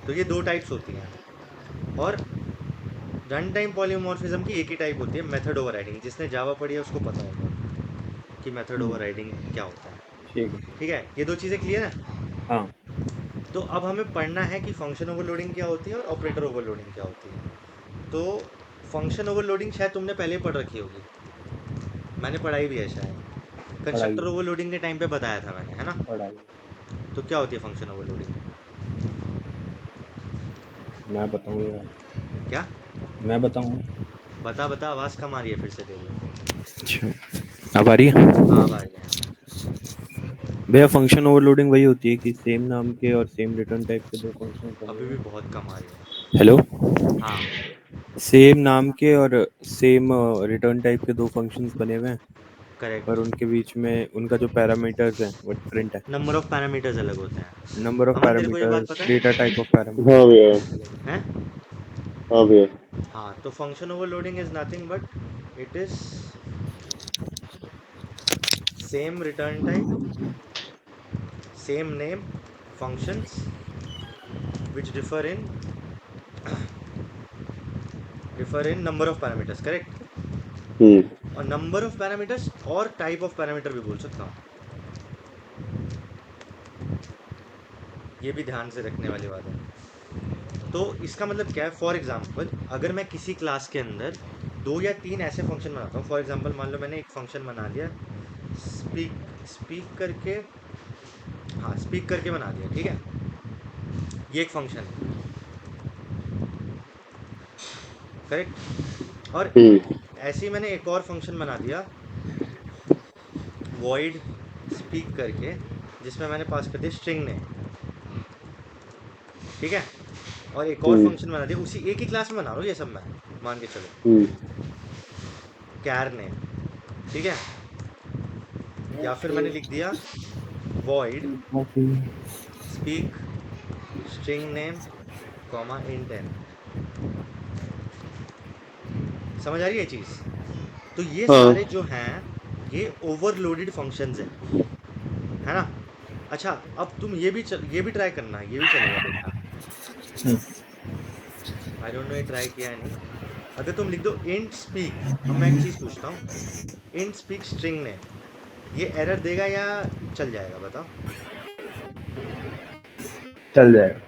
तो ये दो टाइप्स होती हैं, और रन टाइम पॉलीमॉर्फिज्म की एक ही टाइप होती है, मेथड ओवरराइडिंग। जिसने जावा पढ़ी है उसको पता होगा कि मेथड हम्म। ओवरराइडिंग क्या होता है, ठीक है। ठीक है। ये दो चीज़ें क्लियर है। हाँ। तो अब हमें पढ़ना है कि फंक्शन ओवरलोडिंग क्या होती है और ऑपरेटर ओवरलोडिंग क्या होती है। तो फंक्शन ओवरलोडिंग शायद तुमने पहले ही पढ़ रखी होगी, मैंने पढ़ाई भी है शायद, पढ़ाई कंस्ट्रक्टर ओवरलोडिंग के टाइम पे बताया था मैंने, है ना। पढ़ाई। तो क्या होती है फंक्शन ओवरलोडिंग, मैं बताऊंगा। क्या, मैं बताऊंगा। बता बता, आवाज़ कम आ रही है फिर से तेरी। अच्छा, अब आ रही है। हाँ, अब आ रही है। भैया फंक्शन ओवरलोडिंग वही होती है कि सेम नाम के और सेम रिटर्न टाइप के दो फंक्शन बने अभी हुए भी हैं। बहुत कम आ रही है। हेलो। हाँ, सेम नाम के और सेम रिटर्न टाइप के दो फंक्शंस बने हुए हैं, पर करेक्ट। उनके बीच में उनका जो पैरामीटर्स है वो डिफरेंट है। नंबर ऑफ पैरामीटर्स अलग होते नंबर हैं। ऑफ अमन, तेरे को ये बात पैरामीटर्स, पता डेटा है? टाइप ऑफ हाँ पैरामीटर्स भैया। हैं? हाँ भैया। हाँ, तो function overloading is nothing but it is same return type, same name functions which differ in number of parameters, correct। हम्म। और नंबर ऑफ पैरामीटर्स और टाइप ऑफ पैरामीटर भी बोल सकता हूँ, ये भी ध्यान से रखने वाली बात है। तो इसका मतलब क्या है, फॉर एग्जाम्पल अगर मैं किसी क्लास के अंदर दो या तीन ऐसे फंक्शन बनाता हूँ, फॉर एग्जाम्पल मान लो मैंने एक फंक्शन बना लिया, स्पीक स्पीक करके, हाँ स्पीक करके बना दिया, ठीक है, ये एक फंक्शन है, करेक्ट। और हम्म। ऐसे ही मैंने एक और फंक्शन बना दिया, वॉइड स्पीक करके, जिसमें मैंने पास कर दिया स्ट्रिंग ने, ठीक है। और एक और हम्म। फंक्शन बना दिया, उसी एक ही क्लास में बना रहा हूँ ये सब, मैं मान के चलो, हम्म। कैर ने, ठीक है। या फिर मैंने लिख दिया void speak string name comma int N, समझ आ रही है चीज़। तो ये हाँ। सारे जो हैं ये ओवरलोडेड फंक्शंस हैं, है ना। अच्छा, अब तुम ये भी ट्राई करना, ये भी चलेगा, देखना। आई डोंट नो ये ट्राई किया है नहीं। अगर तुम लिख दो इंट स्पीक, अब मैं एक चीज़ पूछता हूँ, इंट स्पीक स्ट्रिंग नेम, ये एरर देगा या चल जाएगा, बताओ। चल जाएगा।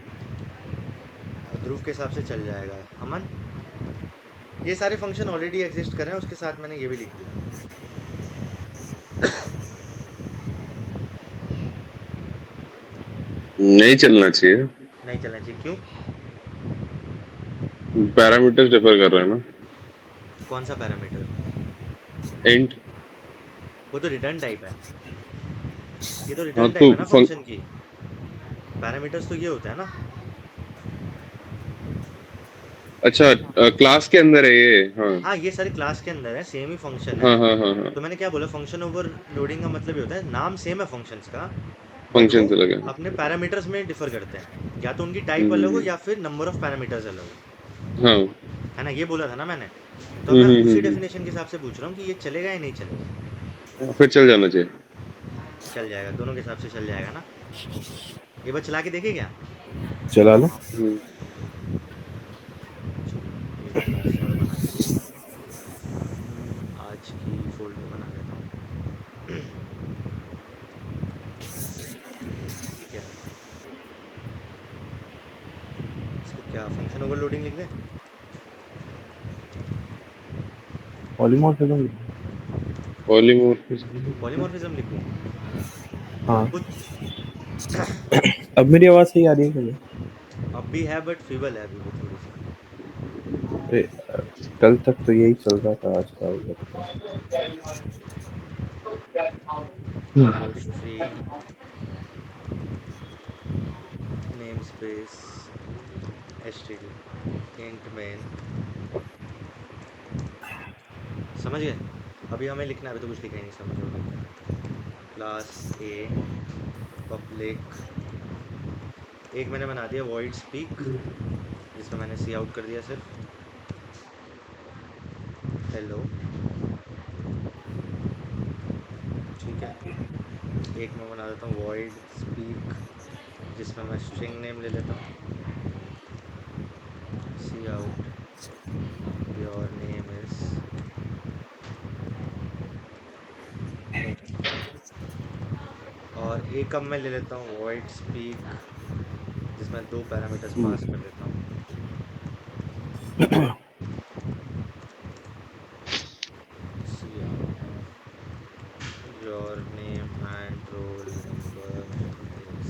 ध्रुव के हिसाब से चल जाएगा। अमन, ये सारे फंक्शन ऑलरेडी एग्जिस्ट कर रहे हैं, उसके साथ मैंने ये भी लिख दिया। नहीं चलना चाहिए। नहीं चलना चाहिए, क्यों? पैरामीटर्स डिफर कर रहे हैं ना। कौन सा पैरामीटर? एंड। वो तो रिटर्न टाइप है, ये तो हाँ रिटर्न टाइप तो है ना फंक्शन की, पैरामीटर्स तो ये होता है ना। अच्छा, क्लास के अंदर है ये। हाँ हाँ ये सारे क्लास के अंदर है, सेम ही फंक्शन है। हाँ हाँ हाँ हाँ। तो मैंने क्या बोला, फंक्शन ओवरलोडिंग का मतलब ये होता है नाम सेम है फंक्शंस का, बट वो फंक्शन से लगे। अपने पैरामीटर्स में डिफर करते हैं, या तो उनकी टाइप अलग हो हम्म। या फिर नंबर ऑफ पैरामीटर्स अलग हो, हाँ। है ना, ये बोला था ना मैंने। तो मैं उसी हम्म। डेफिनेशन के हिसाब से पूछ रहा हूँ कि ये चलेगा या नहीं चलेगा। फिर चल जाना चाहिए। चल जाएगा, दोनों के हिसाब से चल जाएगा ना। ये बार चला के देखे क्या। चला लो। हम्म। चलो एक क्लास और बना के आज की फोल्डर बना देता हूँ। ठीक है, इसको क्या फंक्शन ओवरलोडिंग लिख दें। पॉलीमॉर्फिज्म। पॉलीमॉर्फिज्म। पॉलीमॉर्फिज्म लिख दूँ हाँ। कुछ। अब मेरी आवाज सही आ रही है क्या? अब भी है बट फीबल है अभी भी थोड़ी सी। अरे, कल तक तो यही चल रहा था, आज का हो गया history, name space, STD, int main, समझ गए। अभी हमें लिखना है, अभी तो कुछ लिखा ही नहीं, समझ लो। क्लास ए पब्लिक, एक मैंने बना दिया वॉइड स्पीक, जिसमें मैंने सी आउट कर दिया सिर्फ हेलो, ठीक है। एक मैं बना देता हूँ वॉइड स्पीक, जिसमें मैं स्ट्रिंग नेम ले लेता हूँ, cout your name is name, और एक अब मैं ले लेता हूँ वॉइड स्पीक, जिसमें 2 पैरामीटर्स पास कर देता हूँ, cout your name and roll number is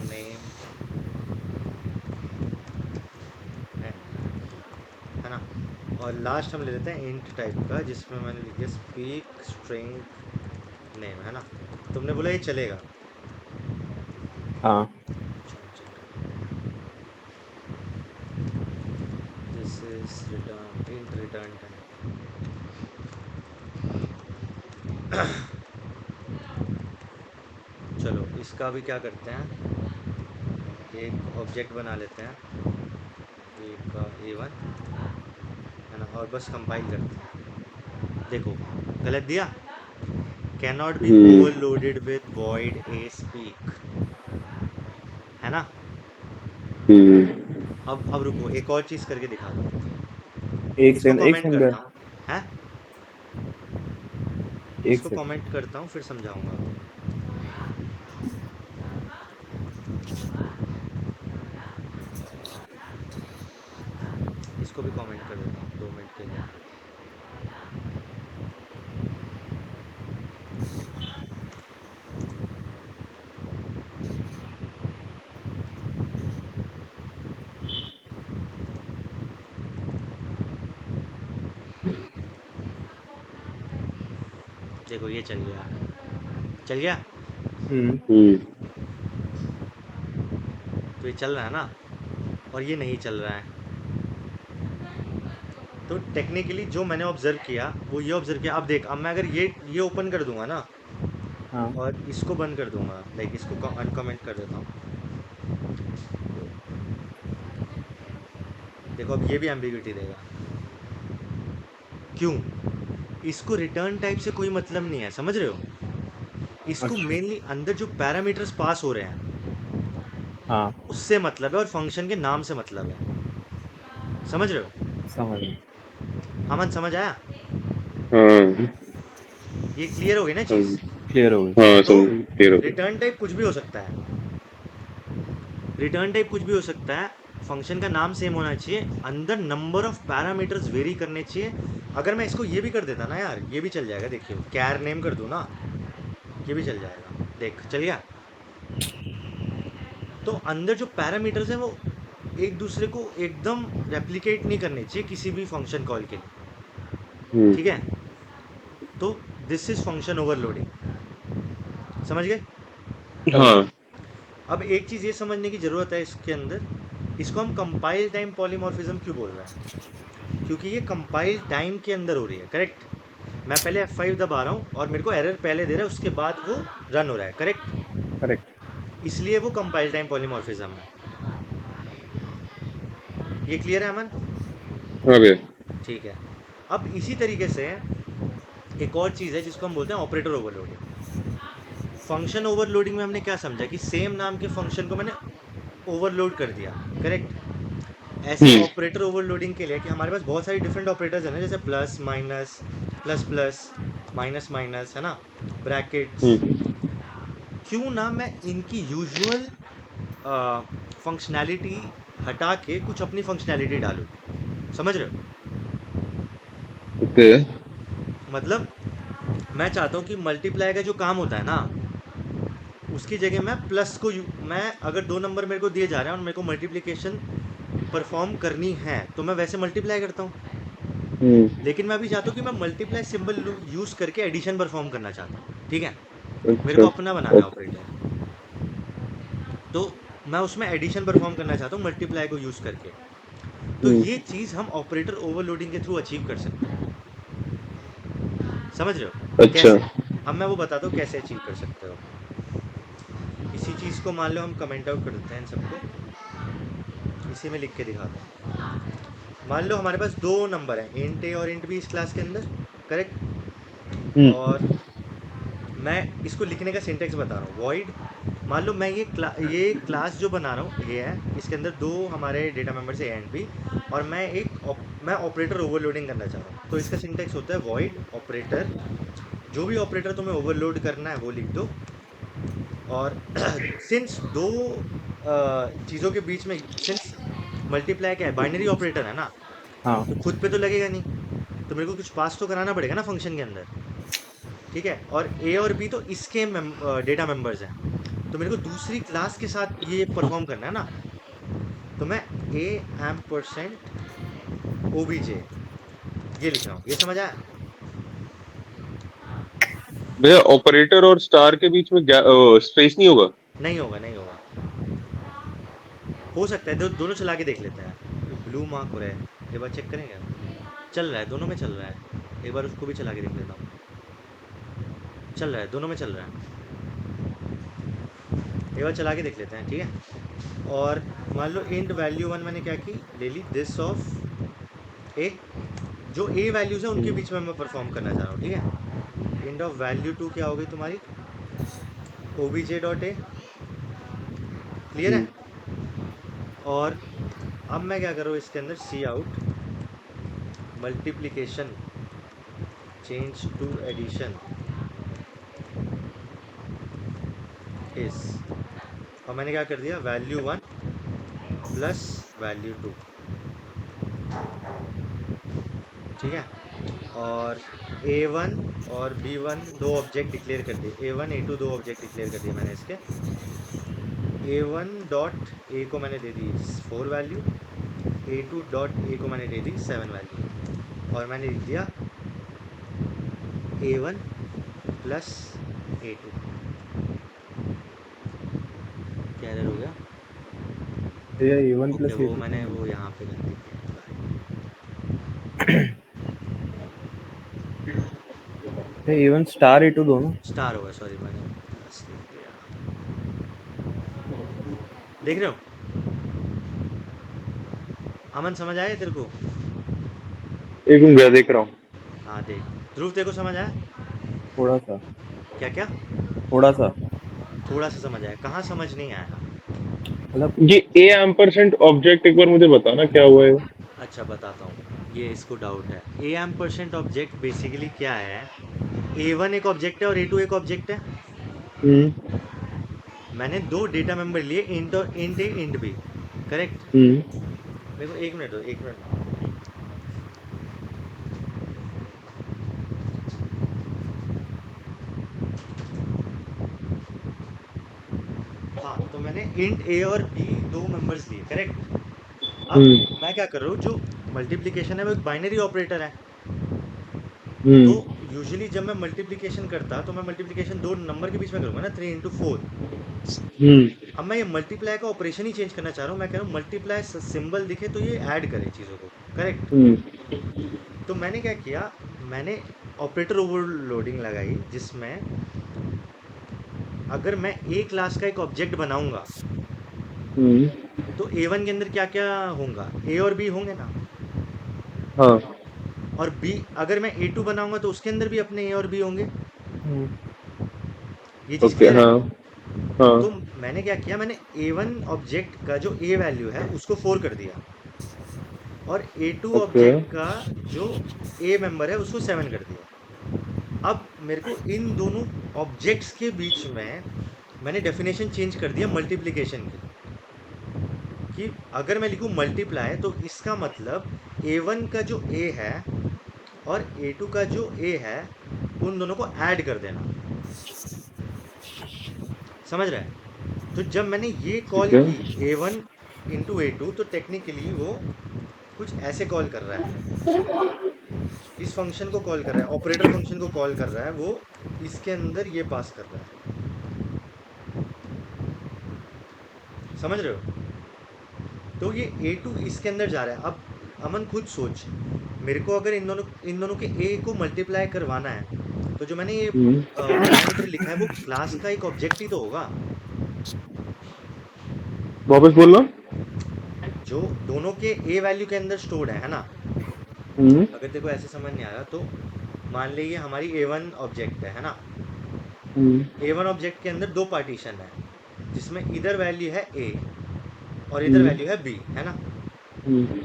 name, है ना। और लास्ट हम ले लेते हैं इंट टाइप का, जिसमें मैंने लिख दिया स्पीक स्ट्रिंग नेम, है ना। तुमने बोला ये चलेगा। हाँ। This is return int return time. चलो इसका भी क्या करते हैं, एक ऑब्जेक्ट बना लेते हैं, एक का A1, है ना, और बस कंपाइल करते हैं। देखो गलत दिया, can not be overloaded with void A speak, है ना। अब रुको, एक और चीज़ करके दिखा दो, इसको एक कमेंट सेकंड। करता हूँ, है, एक इसको सेकंड। कमेंट करता हूँ फिर समझाऊंगा। इसको भी कमेंट कर देता हूँ 2 मिनट के लिए। देखो ये चल गया, चल गया। तो ये चल रहा है ना, और ये नहीं चल रहा है। तो टेक्निकली जो मैंने ऑब्जर्व किया वो ये ऑब्जर्व किया, अब देख, अब मैं अगर ये ओपन कर दूंगा ना, हाँ। और इसको बंद कर दूंगा, लाइक इसको अनकमेंट कर देता हूँ, देखो अब ये भी एम्बिग्युइटी देगा। क्यों, इसको रिटर्न टाइप से कोई मतलब नहीं है, समझ रहे हो। इसको अच्छा। मेनली अंदर जो पैरामीटर्स पास हो रहे हैं हाँ, उससे मतलब है, और फंक्शन के नाम से मतलब है, समझ रहे हो। समझ गया। अमन समझ आया, हाँ ये क्लियर हो गई ना चीज़। समझ। क्लियर हो गई। हाँ तो समझ, क्लियर हो गया। रिटर्न टाइप कुछ भी हो सकता है, रिटर्न टाइप कुछ भी हो सकता है, फंक्शन का नाम सेम होना चाहिए, अंदर नंबर ऑफ पैरामीटर्स वेरी करने चाहिए। अगर मैं इसको ये भी कर देता ना यार, ये भी चल जाएगा, देखिए कैर नेम कर दूँ ना, ये भी चल जाएगा, देख चल गया। तो अंदर जो पैरामीटर्स हैं वो एक दूसरे को एकदम रेप्लिकेट नहीं करने चाहिए किसी भी फंक्शन कॉल के लिए, ठीक है। तो दिस इज फंक्शन ओवरलोडिंग, समझ गए। हाँ अब एक चीज़ ये समझने की ज़रूरत है इसके अंदर, इसको हम कंपाइल टाइम पॉलीमॉर्फिज्म क्यों बोल रहे हैं? क्योंकि ये कंपाइल टाइम के अंदर हो रही है, करेक्ट? मैं पहले F5 दबा रहा हूँ और मेरे को एरर पहले दे रहा है, उसके बाद वो रन हो रहा है, करेक्ट? करेक्ट। इसलिए वो कंपाइल टाइम पॉलीमॉर्फिज्म है। ये क्लियर है अमन? हाँ भैया। ठीक है। अब इसी तरीके से एक और चीज़ है जिसको हम बोलते हैं ऑपरेटर ओवरलोडिंग। फंक्शन ओवरलोडिंग में हमने क्या समझा कि सेम नाम के फंक्शन को मैंने ओवरलोड कर दिया, करेक्ट? ऐसे ऑपरेटर ओवरलोडिंग के लिए कि हमारे पास बहुत सारी डिफरेंट ऑपरेटर्स हैं ना, जैसे plus minus, plus plus, minus minus, है ना, ब्रैकेट्स। क्यों ना मैं इनकी यूजुअल फंक्शनैलिटी हटा के कुछ अपनी फंक्शनैलिटी डालूं, समझ रहे हो? ओके। मतलब मैं चाहता हूँ कि मल्टीप्लाई का जो काम होता है ना, उसकी जगह मैं प्लस को मैं अगर 2 नंबर मेरे को दिए जा रहे हैं और मेरे को मल्टीप्लिकेशन परफॉर्म करनी है तो मैं वैसे मल्टीप्लाई करता हूँ। लेकिन मैं अभी चाहता हूँ कि मैं मल्टीप्लाई सिंबल यूज़ करके एडिशन परफॉर्म करना चाहता हूँ, ठीक है? मेरे अच्छा। को अपना बनाना है ऑपरेटर, तो मैं उसमें एडिशन परफॉर्म करना चाहता हूँ मल्टीप्लाई को यूज़ करके। तो ये चीज़ हम ऑपरेटर ओवरलोडिंग के थ्रू अचीव कर सकते हैं, समझ रहे हो अच्छा। कैसे? अब मैं वो बताता हूँ कैसे अचीव कर सकते हो। इसी चीज़ को मान लो हम कमेंट आउट कर देते हैं इन सबको, इसी में लिख के दिखाता हूँ। मान लो हमारे पास 2 नंबर हैं, इंट ए और इंट बी इस क्लास के अंदर, करेक्ट? और मैं इसको लिखने का सिंटेक्स बता रहा हूँ, वॉइड। मान लो मैं ये क्लास जो बना रहा हूँ ये है, इसके अंदर 2 हमारे data members A and B, और मैं ऑपरेटर ओवरलोडिंग करना चाह रहा हूँ। तो इसका सिंटेक्स होता है वॉइड ऑपरेटर, जो भी ऑपरेटर तुम्हें ओवरलोड करना है वो लिख दो। और सिंस 2 चीज़ों के बीच में, सिंस मल्टीप्लाई क्या है, बाइनरी ऑपरेटर है ना, हाँ। तो खुद पे तो लगेगा नहीं, तो मेरे को कुछ पास तो कराना पड़ेगा ना फंक्शन के अंदर, ठीक है? और ए और बी तो इसके डेटा मेंबर्स हैं, तो मेरे को दूसरी क्लास के साथ ये परफॉर्म करना है ना, तो मैं A M percent O B J ये लिख रहा हूँ। ये समझ आया? भैया ऑपरेटर और स्टार के बीच में स्पेस नहीं होगा? नहीं होगा, नहीं होगा। हो सकता है, दोनों चला के देख लेते हैं। ब्लू मार्क हो रहा है, एक बार चेक करेंगे? चल रहा है, दोनों में चल रहा है। एक बार उसको भी चला के देख लेता हूँ। चल रहा है, दोनों में चल रहा है। एक बार चला के देख लेते हैं, ठीक है? और मान लो इंट वैल्यू 1 मैंने क्या की, ले ली दिस ऑफ ए। जो ए वैल्यूज़ है उनके बीच में मैं परफॉर्म करना चाह रहा हूँ, ठीक है? इंट ऑफ वैल्यू 2 क्या हो गई तुम्हारी, O B J dot A. Clear है? और अब मैं क्या कर रहा हूँ इसके अंदर, cout multiplication change to addition इस, और मैंने क्या कर दिया, वैल्यू 1 प्लस वैल्यू 2, ठीक है? और A1 और B1 दो ऑब्जेक्ट डिक्लेयर कर दिए, A1 A2 दो ऑब्जेक्ट डिक्लेयर कर दिए मैंने इसके। A1 डॉट ए को मैंने दे दी 4 वैल्यू, A2 डॉट ए को मैंने दे दी 7 वैल्यू, और मैंने लिख दिया A1 प्लस A2। क्या एरर हो गया? ये A1 ओके, प्लस वो A2 मैंने वो यहाँ पे गलती की, A1 स्टार A2 दोनों स्टार होगा, सॉरी मैंने प्लस लिख दिया। देख रहे हो अमन, समझ आया तेरे को? एक मिनट भैया देख रहा हूँ। हाँ देख, ध्रुव तेरे को समझ आया? थोड़ा सा क्या क्या? थोड़ा सा थोड़ा सा समझ आया, कहाँ समझ नहीं आया? मतलब ये ए एम्परसेंट ऑब्जेक्ट एक बार मुझे बताना क्या हुआ है? अच्छा बताता हूँ, ये इसको डाउट है। A M percent object basically क्या है, A1 एक ऑब्जेक्ट है और A2 एक ऑब्जेक्ट है। मैंने 2 डेटा मेंबर लिए, इंट और इंट ए इंट बी, करेक्ट? मेरे को 1 मिनट दो, 1 मिनट। हाँ, तो मैंने इंट ए और बी 2 मेंबर्स लिए, करेक्ट? अब मैं क्या कर रहा हूँ, जो मल्टीप्लिकेशन है वो एक बाइनरी ऑपरेटर है, तो यूजुअली जब मैं मल्टीप्लिकेशन करता तो मैं मल्टीप्लिकेशन दो नंबर के बीच में करूँगा ना, 3 इंटू 4। हम्म अब मैं ये मल्टीप्लाई का ऑपरेशन ही चेंज करना चाह रहा हूँ। मैं कह रहा हूँ मल्टीप्लाई सिंबल दिखे तो ये ऐड करे चीज़ों को, करेक्ट। हम्म तो मैंने क्या किया, मैंने ऑपरेटर ओवरलोडिंग लगाई, जिसमें अगर मैं ए क्लास का एक ऑब्जेक्ट बनाऊंगा हम्म तो A1 के अंदर क्या क्या होगा, ए और बी होंगे ना। हाँ और बी, अगर मैं A2 बनाऊंगा तो उसके अंदर भी अपने ए और बी होंगे। ये चीज़ ओके क्लियर है। हाँ हाँ तो मैंने क्या किया, मैंने A1 ऑब्जेक्ट का जो ए वैल्यू है उसको 4 कर दिया, और A2 ओके ऑब्जेक्ट का जो ए मेंबर है उसको 7 कर दिया। अब मेरे को इन दोनों ऑब्जेक्ट्स के बीच में मैंने डेफिनेशन चेंज कर दिया मल्टीप्लिकेशन की, कि अगर मैं लिखूं मल्टीप्लाई तो इसका मतलब A1 का जो ए है और A2 का जो ए है उन दोनों को ऐड कर देना। समझ रहे हैं। तो जब मैंने ये कॉल ठीक है की A1 इंटू A2, तो टेक्निकली वो कुछ ऐसे कॉल कर रहा है, इस फंक्शन को कॉल कर रहा है, ऑपरेटर फंक्शन को कॉल कर रहा है, वो इसके अंदर ये पास कर रहा है। समझ रहे हो। तो ये A2 इसके अंदर जा रहा है। अब अमन खुद सोच, मेरे को अगर इन दोनों के ए को मल्टीप्लाई करवाना है तो जो मैंने ये हम्म पैरामीटर लिखा है वो क्लास का एक ऑब्जेक्ट ही तो होगा। वापस बोलना जो दोनों के ए वैल्यू के अंदर स्टोर्ड है ना। हम्म अगर तेरे को ऐसे समझ नहीं आ रहा तो मान लीजिए हमारी A1 ऑब्जेक्ट है ना। हम्म A1 ऑब्जेक्ट के अंदर दो पार्टीशन है, जिसमें इधर वैल्यू है A और इधर हम्म वैल्यू है B, है ना। हम्म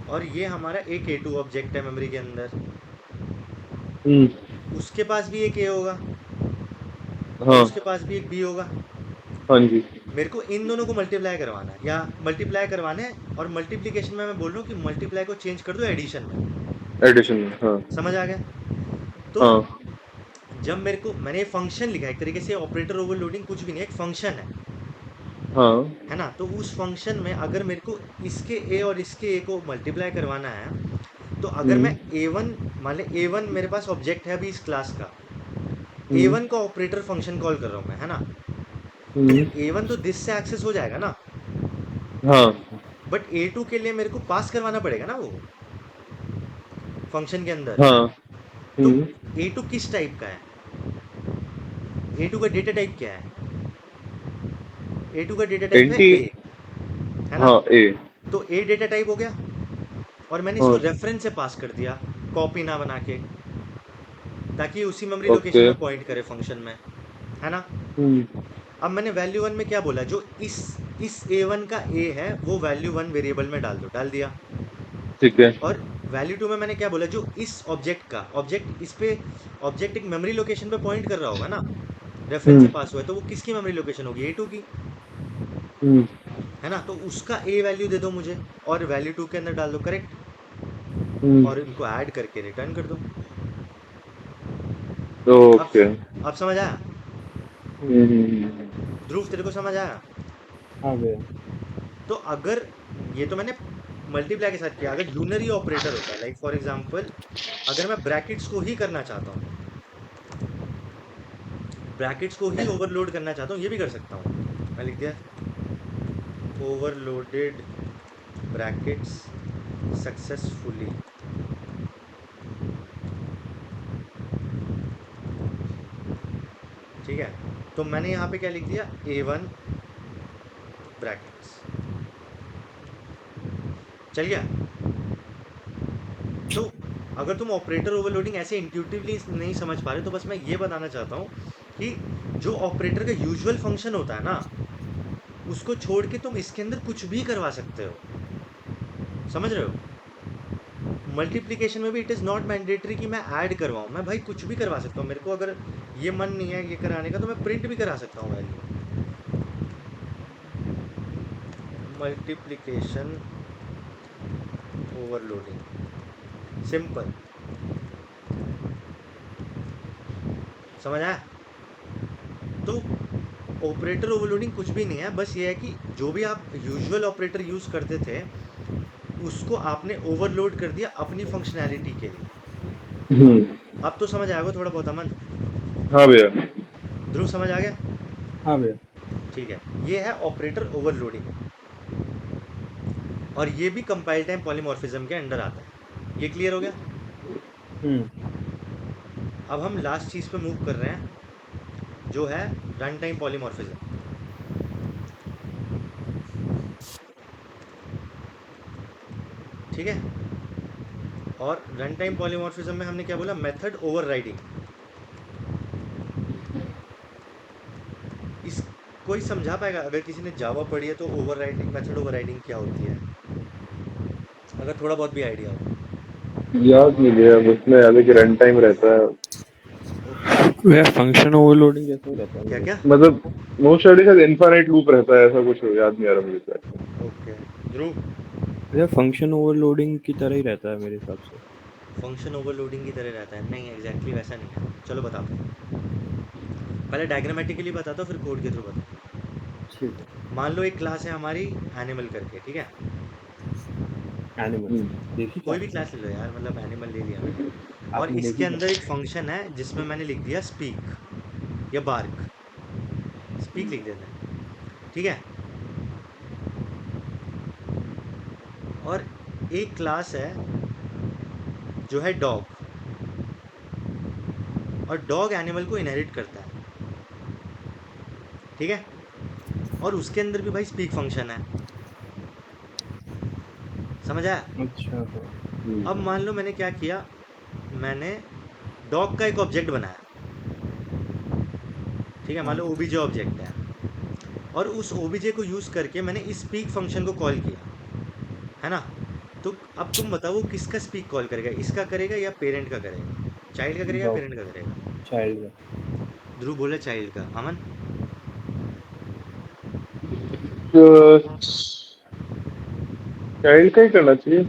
और ये हमारा एक A2 ऑब्जेक्ट है मेमोरी के अंदर, हम्म उसके पास भी एक A होगा और हाँ उसके पास भी एक B होगा। हाँ जी मेरे को इन दोनों को मल्टीप्लाई करवाना है, या मल्टीप्लाई करवाना है, और मल्टीप्लिकेशन में मैं बोल रहा हूँ कि मल्टीप्लाई को चेंज कर दो एडिशन में। एडिशन में हाँ समझ आ गया। तो हाँ जब मेरे को, मैंने ये फंक्शन लिखा है एक तरीके से, ऑपरेटर ओवरलोडिंग कुछ भी नहीं है, एक फंक्शन हाँ है ना। तो उस फंक्शन में अगर मेरे को इसके ए और इसके ए को मल्टीप्लाई करवाना है, तो अगर मैं हम्म A1, मान ले A1 मेरे पास ऑब्जेक्ट है अभी इस क्लास का, हम्म A1 का ऑपरेटर फंक्शन कॉल कर रहा हूँ मैं, है ना। तो हम्म A1 तो दिस से एक्सेस हो जाएगा ना, हाँ बट A2 के लिए मेरे को पास करवाना पड़ेगा ना वो फंक्शन के अंदर। हाँ तो हम्म A2 किस टाइप का है, A2 का डेटा टाइप क्या है, A2 का डेटा टाइप है एंटी A, है ना। हाँ ए तो A डेटा टाइप हो गया, और मैंने इसको हाँ रेफरेंस से पास कर दिया, कॉपी ना बना के, ताकि उसी मेमोरी लोकेशन ओके में पॉइंट करे फंक्शन में, है ना। हम्म अब मैंने वैल्यू 1 में क्या बोला, जो इस A1 का A है वो वैल्यू 1 वेरिएबल में डाल दो, डाल दिया। ठीक है और वैल्यू 2 में मैंने क्या बोला, जो इस ऑब्जेक्ट का इस पे ऑब्जेक्ट एक मेमोरी लोकेशन पे पॉइंट कर रहा होगा ना, रेफरेंस से हम्म पास हुआ है, तो वो किसकी मेमोरी लोकेशन होगी, A2 की, हम्म है ना। तो उसका A वैल्यू दे दो मुझे, और वैल्यू 2 के अंदर डाल दो, करेक्ट। हम्म और इनको ऐड करके रिटर्न कर दो। अब ओके अब समझ आया हम्म ध्रुव, तेरे को समझ आया। हाँ भैया। तो अगर, ये तो मैंने मल्टीप्लाई के साथ किया, अगर यूनरी ऑपरेटर होता है, लाइक फॉर एग्जांपल अगर मैं ब्रैकेट्स को ही करना चाहता हूँ, ब्रैकेट्स को ही ओवरलोड करना चाहता हूँ, ये भी कर सकता हूँ। मैं लिख दिया ओवरलोडेड ब्रैकेट्स सक्सेसफुली, ठीक है। तो मैंने यहाँ पे क्या लिख दिया, A1 ब्रैकेट्स, चल गया। तो अगर तुम ऑपरेटर ओवरलोडिंग ऐसे इंट्यूटिवली नहीं समझ पा रहे, तो बस मैं ये बताना चाहता हूँ कि जो ऑपरेटर का यूजुअल फंक्शन होता है ना, उसको छोड़ के तुम इसके अंदर कुछ भी करवा सकते हो। समझ रहे हो। मल्टीप्लिकेशन में भी इट इज़ नॉट मैंडेटरी कि मैं ऐड करवाऊँ, मैं भाई कुछ भी करवा सकता हूँ। मेरे को अगर ये मन नहीं है ये कराने का, तो मैं प्रिंट भी करा सकता हूँ वैल्यू। मल्टीप्लिकेशन ओवरलोडिंग, सिंपल, समझ आया। तो ऑपरेटर ओवरलोडिंग कुछ भी नहीं है, बस ये है कि जो भी आप यूजुअल ऑपरेटर यूज़ करते थे उसको आपने ओवरलोड कर दिया अपनी फंक्शनैलिटी के लिए। हम्म अब तो समझ आएगा थोड़ा बहुत अमन। हाँ भैया। ध्रुव समझ आ गया? हाँ भैया। ठीक है, ये है ऑपरेटर ओवरलोडिंग, और ये भी कंपाइल टाइम पॉलीमॉर्फिज्म के अंडर आता है। ये क्लियर हो गया? अब हम लास्ट चीज़ पे मूव कर रहे हैं, जो है रन टाइम पॉलीमॉर्फिज्म। ठीक है, और रन टाइम पॉलीमॉर्फिज्म में हमने क्या बोला? Method overriding. इस कोई समझा पाएगा? अगर किसी ने जावा पढ़ी है तो ओवरराइडिंग, मेथड ओवरराइडिंग क्या होती है, अगर थोड़ा बहुत भी आइडिया हो? याद नहीं भैया, उसमें याद है कि रन टाइम रहता है। ओके। भैया फंक्शन ओवरलोडिंग जैसा ही रहता है क्या मेरे क्या? मतलब मोस्ट शायद इनफाइनाइट लूप रहता है, ऐसा कुछ याद नहीं आ रहा मुझे exactly। ओके ध्रुव। भैया फंक्शन ओवरलोडिंग की तरह ही रहता है मेरे हिसाब से। फंक्शन ओवरलोडिंग की तरह रहता है? नहीं, एग्जैक्टली वैसा नहीं है। चलो बताता हूँ, पहले डायग्रामेटिकली बताता हूँ, फिर कोड के थ्रू बताता ठीक है। हूँ। मान लो एक क्लास है हमारी एनिमल करके, ठीक है? एनिमल देखी क्या कोई भी आपने? क्लास ले लो यार, मतलब एनिमल ले लिया मैंने, और आपने इसके देखी अंदर क्या? एक फंक्शन है जिसमें मैंने लिख दिया स्पीक या बार्क। स्पीक लिख देते हैं, ठीक है? और एक क्लास है जो है डॉग, और डॉग एनिमल को इनहेरिट करता है, ठीक है? और उसके अंदर भी भाई स्पीक फंक्शन है। समझ आया? अच्छा हाँ। अब मान लो मैंने क्या किया, मैंने डॉग का एक ऑब्जेक्ट बनाया, ठीक है? मान हाँ। लो ओबीजे ऑब्जेक्ट है, और उस ओबीजे को यूज़ करके मैंने इस स्पीक फंक्शन को कॉल किया, है ना? तो अब तुम बताओ वो किसका स्पीक कॉल करेगा, इसका करेगा या पेरेंट का करेगा? चाइल्ड का करेगा या डॉग। पेरेंट का करेगा? चाइल्ड। ध्रुव बोले चाइल्ड का। अमन? चाइल्ड का ही करना चाहिए।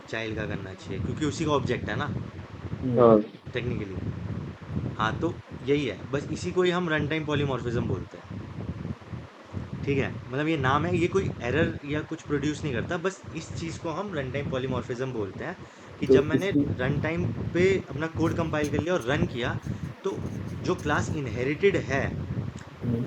चाइल्ड का करना चाहिए क्योंकि उसी का ऑब्जेक्ट है ना, हाँ। टेक्निकली। हाँ, तो यही है, बस इसी को ही हम रन टाइम पॉलीमॉर्फिज्म बोलते हैं, ठीक है? मतलब ये नाम है, ये कोई एरर या कुछ प्रोड्यूस नहीं करता, बस इस चीज़ को हम रन टाइम पॉलीमॉर्फिज्म बोलते हैं कि तो जब मैंने इसकी। रन टाइम पे अपना कोड कंपाइल कर लिया और रन किया, तो जो क्लास इनहेरिटेड है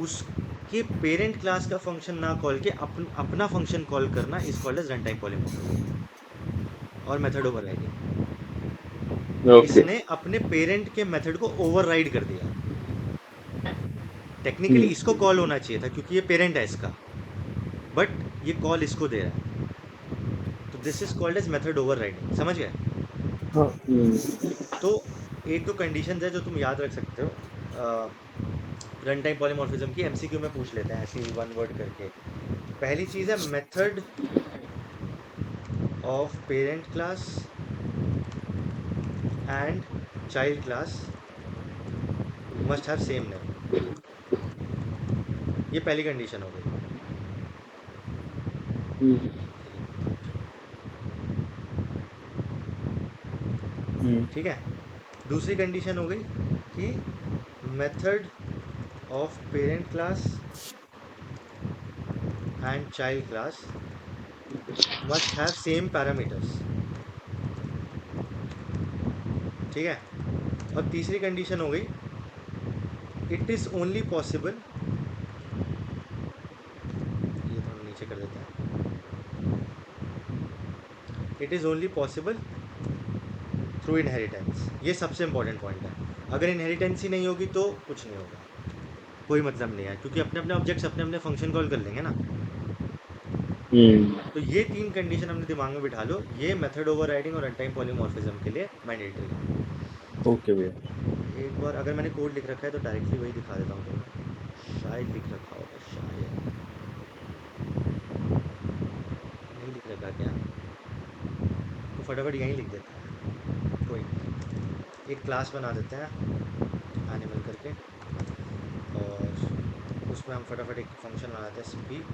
उसके पेरेंट क्लास का फंक्शन ना कॉल के अपना फंक्शन कॉल करना is called as run time polymorphism और मेथड ओवरराइडिंग। ओके। इसने अपने पेरेंट के मेथड को ओवरराइड कर दिया। टेक्निकली इसको कॉल होना चाहिए था क्योंकि ये पेरेंट है इसका, बट ये कॉल इसको दे रहा है, तो this is called as method overriding. समझ गए? हाँ। तो एक दो कंडीशंस है जो तुम याद रख सकते हो रन टाइम पॉलीमॉर्फिज्म की, एमसीक्यू में पूछ लेते हैं ऐसी वन वर्ड करके। पहली चीज़ है method of parent class and child class must have same name. ये पहली कंडीशन हो गई, ठीक है? दूसरी कंडीशन हो गई कि method of parent class and child class must have same parameters, ठीक है? और तीसरी कंडीशन हो गई, इट इज़ ओनली पॉसिबल, ये थोड़ा नीचे कर देते हैं, it is only possible through inheritance. ये सबसे इंपॉर्टेंट पॉइंट है। अगर इनहेरिटेंस ही नहीं होगी तो कुछ नहीं होगा, कोई मतलब नहीं है, क्योंकि अपने अपने ऑब्जेक्ट्स अपने अपने फंक्शन कॉल कर लेंगे ना। तो ये तीन कंडीशन अपने दिमाग में बिठा लो, ये मेथड ओवरराइडिंग और रन टाइम पॉलीमॉर्फिज्म के लिए मैंडेटरी है। ओके भैया। एक बार अगर मैंने कोड लिख रखा है तो डायरेक्टली वही दिखा देता हूँ तुम्हें, शायद लिख रखा होगा, शायद नहीं लिख रखा क्या, तो फटाफट यहीं लिख देता है, कोई नहीं। एक क्लास बना देते हैं एनिमल करके, और उसमें हम फटाफट एक फंक्शन बनाते हैं स्पीक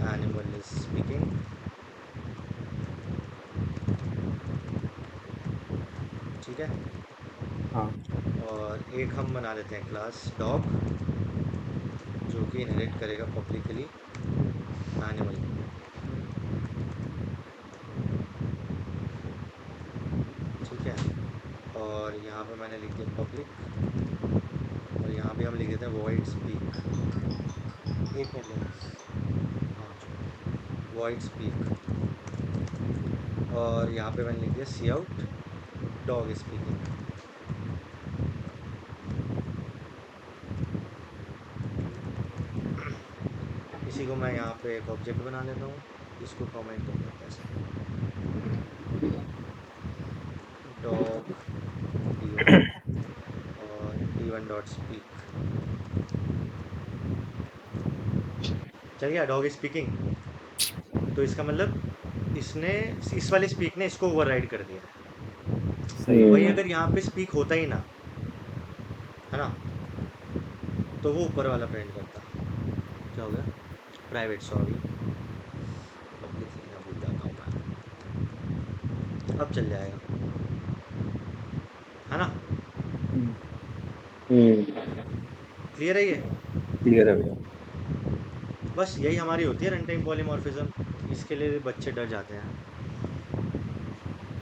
एनिमल इज स्पीकिंग, ठीक है? हाँ। और एक हम बना लेते हैं क्लास डॉग, जो कि इनहेरिट करेगा पब्लिकली एनिमल, और यहाँ पे मैंने लिख दिया पब्लिक, और यहाँ भी हम लिख देते हैं वॉइड स्पीक। एक मिनट, हाँ, वॉइड स्पीक, और यहाँ पे मैंने लिख दिया सी आउट डॉग स्पीकिंग। इसी को मैं यहाँ पे एक ऑब्जेक्ट बना लेता हूँ, इसको कमेंट कर देता है ऐसे, डॉग D1 और D1 डॉट स्पीक। चल गया डॉग स्पीकिंग। तो इसका मतलब इसने, इस वाले स्पीक ने इसको ओवरराइड कर दिया। सही वही है। अगर यहाँ पे स्पीक होता ही ना, है ना, तो वो ऊपर वाला प्रिंट करता। क्या हो गया? प्राइवेट, सॉरी, पब्लिक लिखना भूल जाता हूँ मैं। अब चल जाएगा, है ना? क्लियर है ये? क्लियर है भैया। बस यही हमारी होती है रन टाइम पॉलीमॉर्फिज्म। इसके लिए बच्चे डर जाते हैं।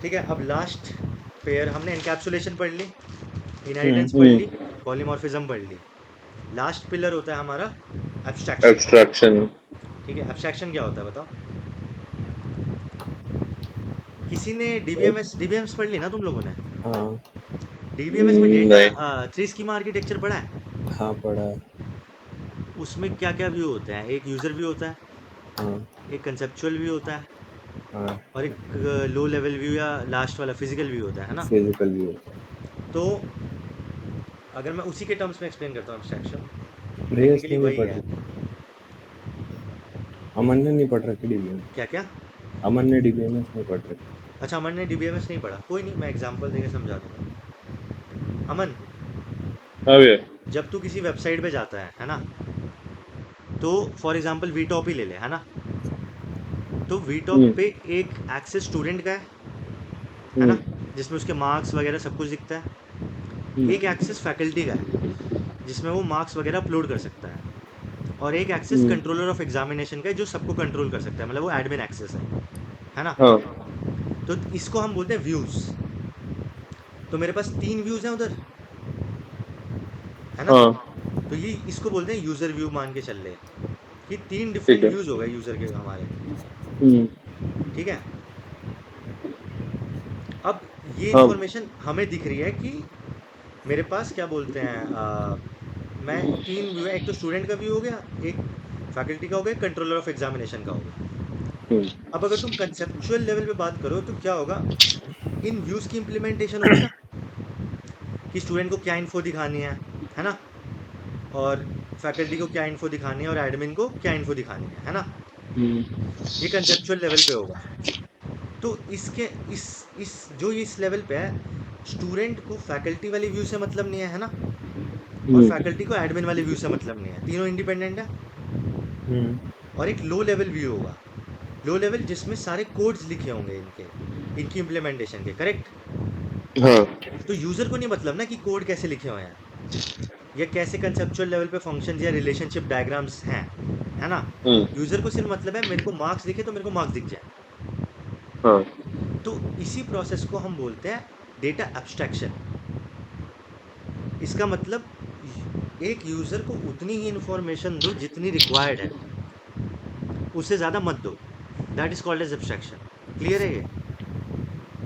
ठीक है, अब लास्ट पेयर हमने एनकैप्सुलेशन पढ़ ली, इनहेरिटेंस पढ़ ली, पॉलीमॉर्फिज्म पढ़ ली। लास्ट पिलर होता है हमारा एब्स्ट्रैक्शन। एब्स्ट्रैक्शन। ठीक है, एब्स्ट्रैक्शन क्या होता है बताओ? किसी ने डीबीएमएस पढ़ ली ना तुम लोगों ने? हाँ डीबीएमएस में डेटा नहीं। थ्री स्कीमा आर्किटेक्चर पढ़ा है? हाँ पढ़ा है। उसमें क्या क्या व्यू होते हैं? एक यूजर व्यू होता है, हाँ एक कंसेप्चुअल व्यू होता है, हाँ और एक लो लेवल व्यू या लास्ट वाला फिजिकल व्यू होता है ना? फिजिकल भी होता है। तो अगर मैं उसी के टर्म्स में एक्सप्लेन करता हूँ एब्स्ट्रैक्शन, भैया टेक्निकली इसने नहीं वही पढ़ है। रखी, अमन ने नहीं पढ़ रखी डीबीएम। क्या क्या? अमन ने डीबीएमएस नहीं पढ़ रखी। अच्छा, अमन ने डीबीएमएस नहीं पढ़ा, कोई नहीं, मैं एग्जांपल देके समझा दूंगा। अमन, हाँ भैया। जब तू किसी वेबसाइट पे जाता है ना, तो फॉर एग्जांपल वीटॉप ही ले ले, है ना? तो वीटॉप पे एक एक्सेस स्टूडेंट का है ना, जिसमें उसके मार्क्स वगैरह सब कुछ दिखता है। एक एक्सेस फैकल्टी का है, जिसमें वो मार्क्स वगैरह अपलोड कर सकता है। और एक एक्सेस कंट्रोलर ऑफ एग्जामिनेशन का है, जो सबको कंट्रोल कर सकता है, मतलब वो एडमिन एक्सेस है ना? हाँ। तो इसको हम बोलते हैं व्यूज। तो मेरे पास 3 व्यूज हैं उधर, है ना? हाँ। तो ये इसको बोलते हैं यूजर व्यू, मान के चल ले कि 3 ठीक डिफरेंट है। व्यूज हो गए यूजर के हमारे। ठीक है, अब ये हाँ। इन्फॉर्मेशन हमें दिख रही है कि मेरे पास क्या बोलते हैं, मैं 3 व्यू है, एक तो स्टूडेंट का व्यू हो गया, एक फैकल्टी का हो गया, कंट्रोलर ऑफ एग्जामिनेशन का हो गया। अब अगर तुम कंसेप्चुअल लेवल पे बात करो तो क्या होगा, इन व्यूज की इंप्लीमेंटेशन होगी ना, कि स्टूडेंट को क्या इन्फो दिखानी है ना, और फैकल्टी को क्या इन्फो दिखानी है, और एडमिन को क्या इन्फो दिखानी है ना? ये कंसेप्चुअल लेवल पे होगा। तो इसके इस जो इस लेवल पे है, स्टूडेंट को फैकल्टी वाली व्यू से मतलब नहीं है ना, और फैकल्टी को एडमिन वाले व्यू से मतलब नहीं है, तीनों इंडिपेंडेंट है। और एक लो लेवल व्यू होगा, लो लेवल जिसमें सारे कोड्स लिखे होंगे इनकी इम्प्लीमेंटेशन के, करेक्ट? हाँ। तो यूजर को नहीं मतलब ना कि कोड कैसे लिखे हुए हैं, या कैसे कंसेप्चुअल लेवल पे फंक्शन या रिलेशनशिप डायग्राम्स हैं, है ना? यूजर को सिर्फ मतलब है मेरे को मार्क्स दिखे तो मेरे को मार्क्स दिख जाए। हाँ। तो इसी प्रोसेस को हम बोलते हैं डेटा एब्स्ट्रैक्शन। इसका मतलब एक यूजर को उतनी ही इंफॉर्मेशन दो जितनी रिक्वायर्ड है, उससे ज़्यादा मत दो। That is called as abstraction. Clear है ये?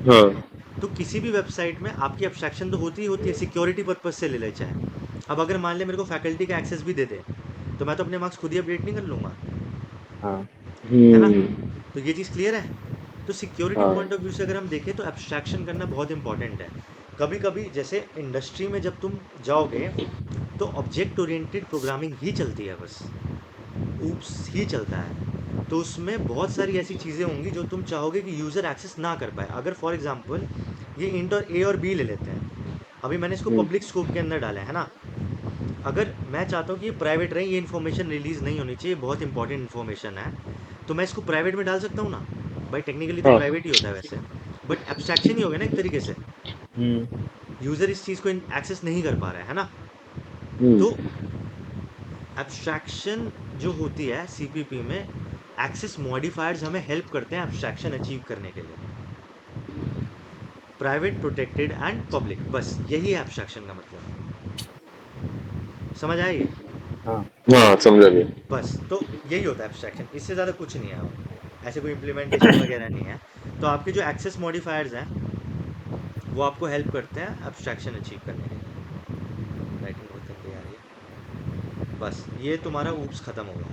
हाँ। तो किसी भी वेबसाइट में आपकी एब्स्ट्रैक्शन तो होती ही होती है, सिक्योरिटी पर्पज से ले ले चाहे। अब अगर मान ले मेरे को फैकल्टी का एक्सेस भी दे दे, तो मैं तो अपने मार्क्स खुद ही अपडेट नहीं कर लूँगा, हाँ है ना? तो ये चीज़ क्लियर है? तो सिक्योरिटी हाँ। पॉइंट ऑफ व्यू से अगर हम देखें तो एब्स्ट्रैक्शन करना बहुत इंपॉर्टेंट है। कभी कभी जैसे इंडस्ट्री में जब तुम जाओगे तो ऑब्जेक्ट ओरिएंटेड प्रोग्रामिंग ही चलती है, बस ऊप्स ही चलता है। तो उसमें बहुत सारी ऐसी चीज़ें होंगी जो तुम चाहोगे कि यूज़र एक्सेस ना कर पाए। अगर फॉर एग्जांपल ये इंट और ए और बी ले लेते हैं, अभी मैंने इसको पब्लिक स्कोप के अंदर डाला है ना, अगर मैं चाहता हूँ कि ये प्राइवेट रहे, ये इन्फॉर्मेशन रिलीज़ नहीं होनी चाहिए, बहुत इंपॉर्टेंट इन्फॉर्मेशन है, तो मैं इसको प्राइवेट में डाल सकता हूँ ना? भाई टेक्निकली तो हाँ। प्राइवेट ही होता है वैसे, बट एब्स्ट्रैक्शन ही हो गया ना एक तरीके से। यूज़र इस चीज़ को एक्सेस नहीं कर पा रहा है ना? तो एब्स्ट्रैक्शन जो होती है सीपीपी में, एक्सेस मॉडिफायर्स हमें हेल्प करते हैं एब्स्ट्रैक्शन अचीव करने के लिए। प्राइवेट, प्रोटेक्टेड एंड पब्लिक, बस यही है एब्स्ट्रैक्शन का मतलब। समझ आई? हाँ हाँ समझा गया। बस तो यही होता है एब्स्ट्रैक्शन, इससे ज़्यादा कुछ नहीं है और ऐसे कोई इम्प्लीमेंटेशन वगैरह नहीं है। तो आपके जो एक्सेस मॉडिफायर्स हैं वो आपको हेल्प करते हैं एब्स्ट्रैक्शन अचीव करने के लिए। राइटिंग बहुत गंदी आ रही है। बस ये तुम्हारा ऊप्स ख़त्म हो गया।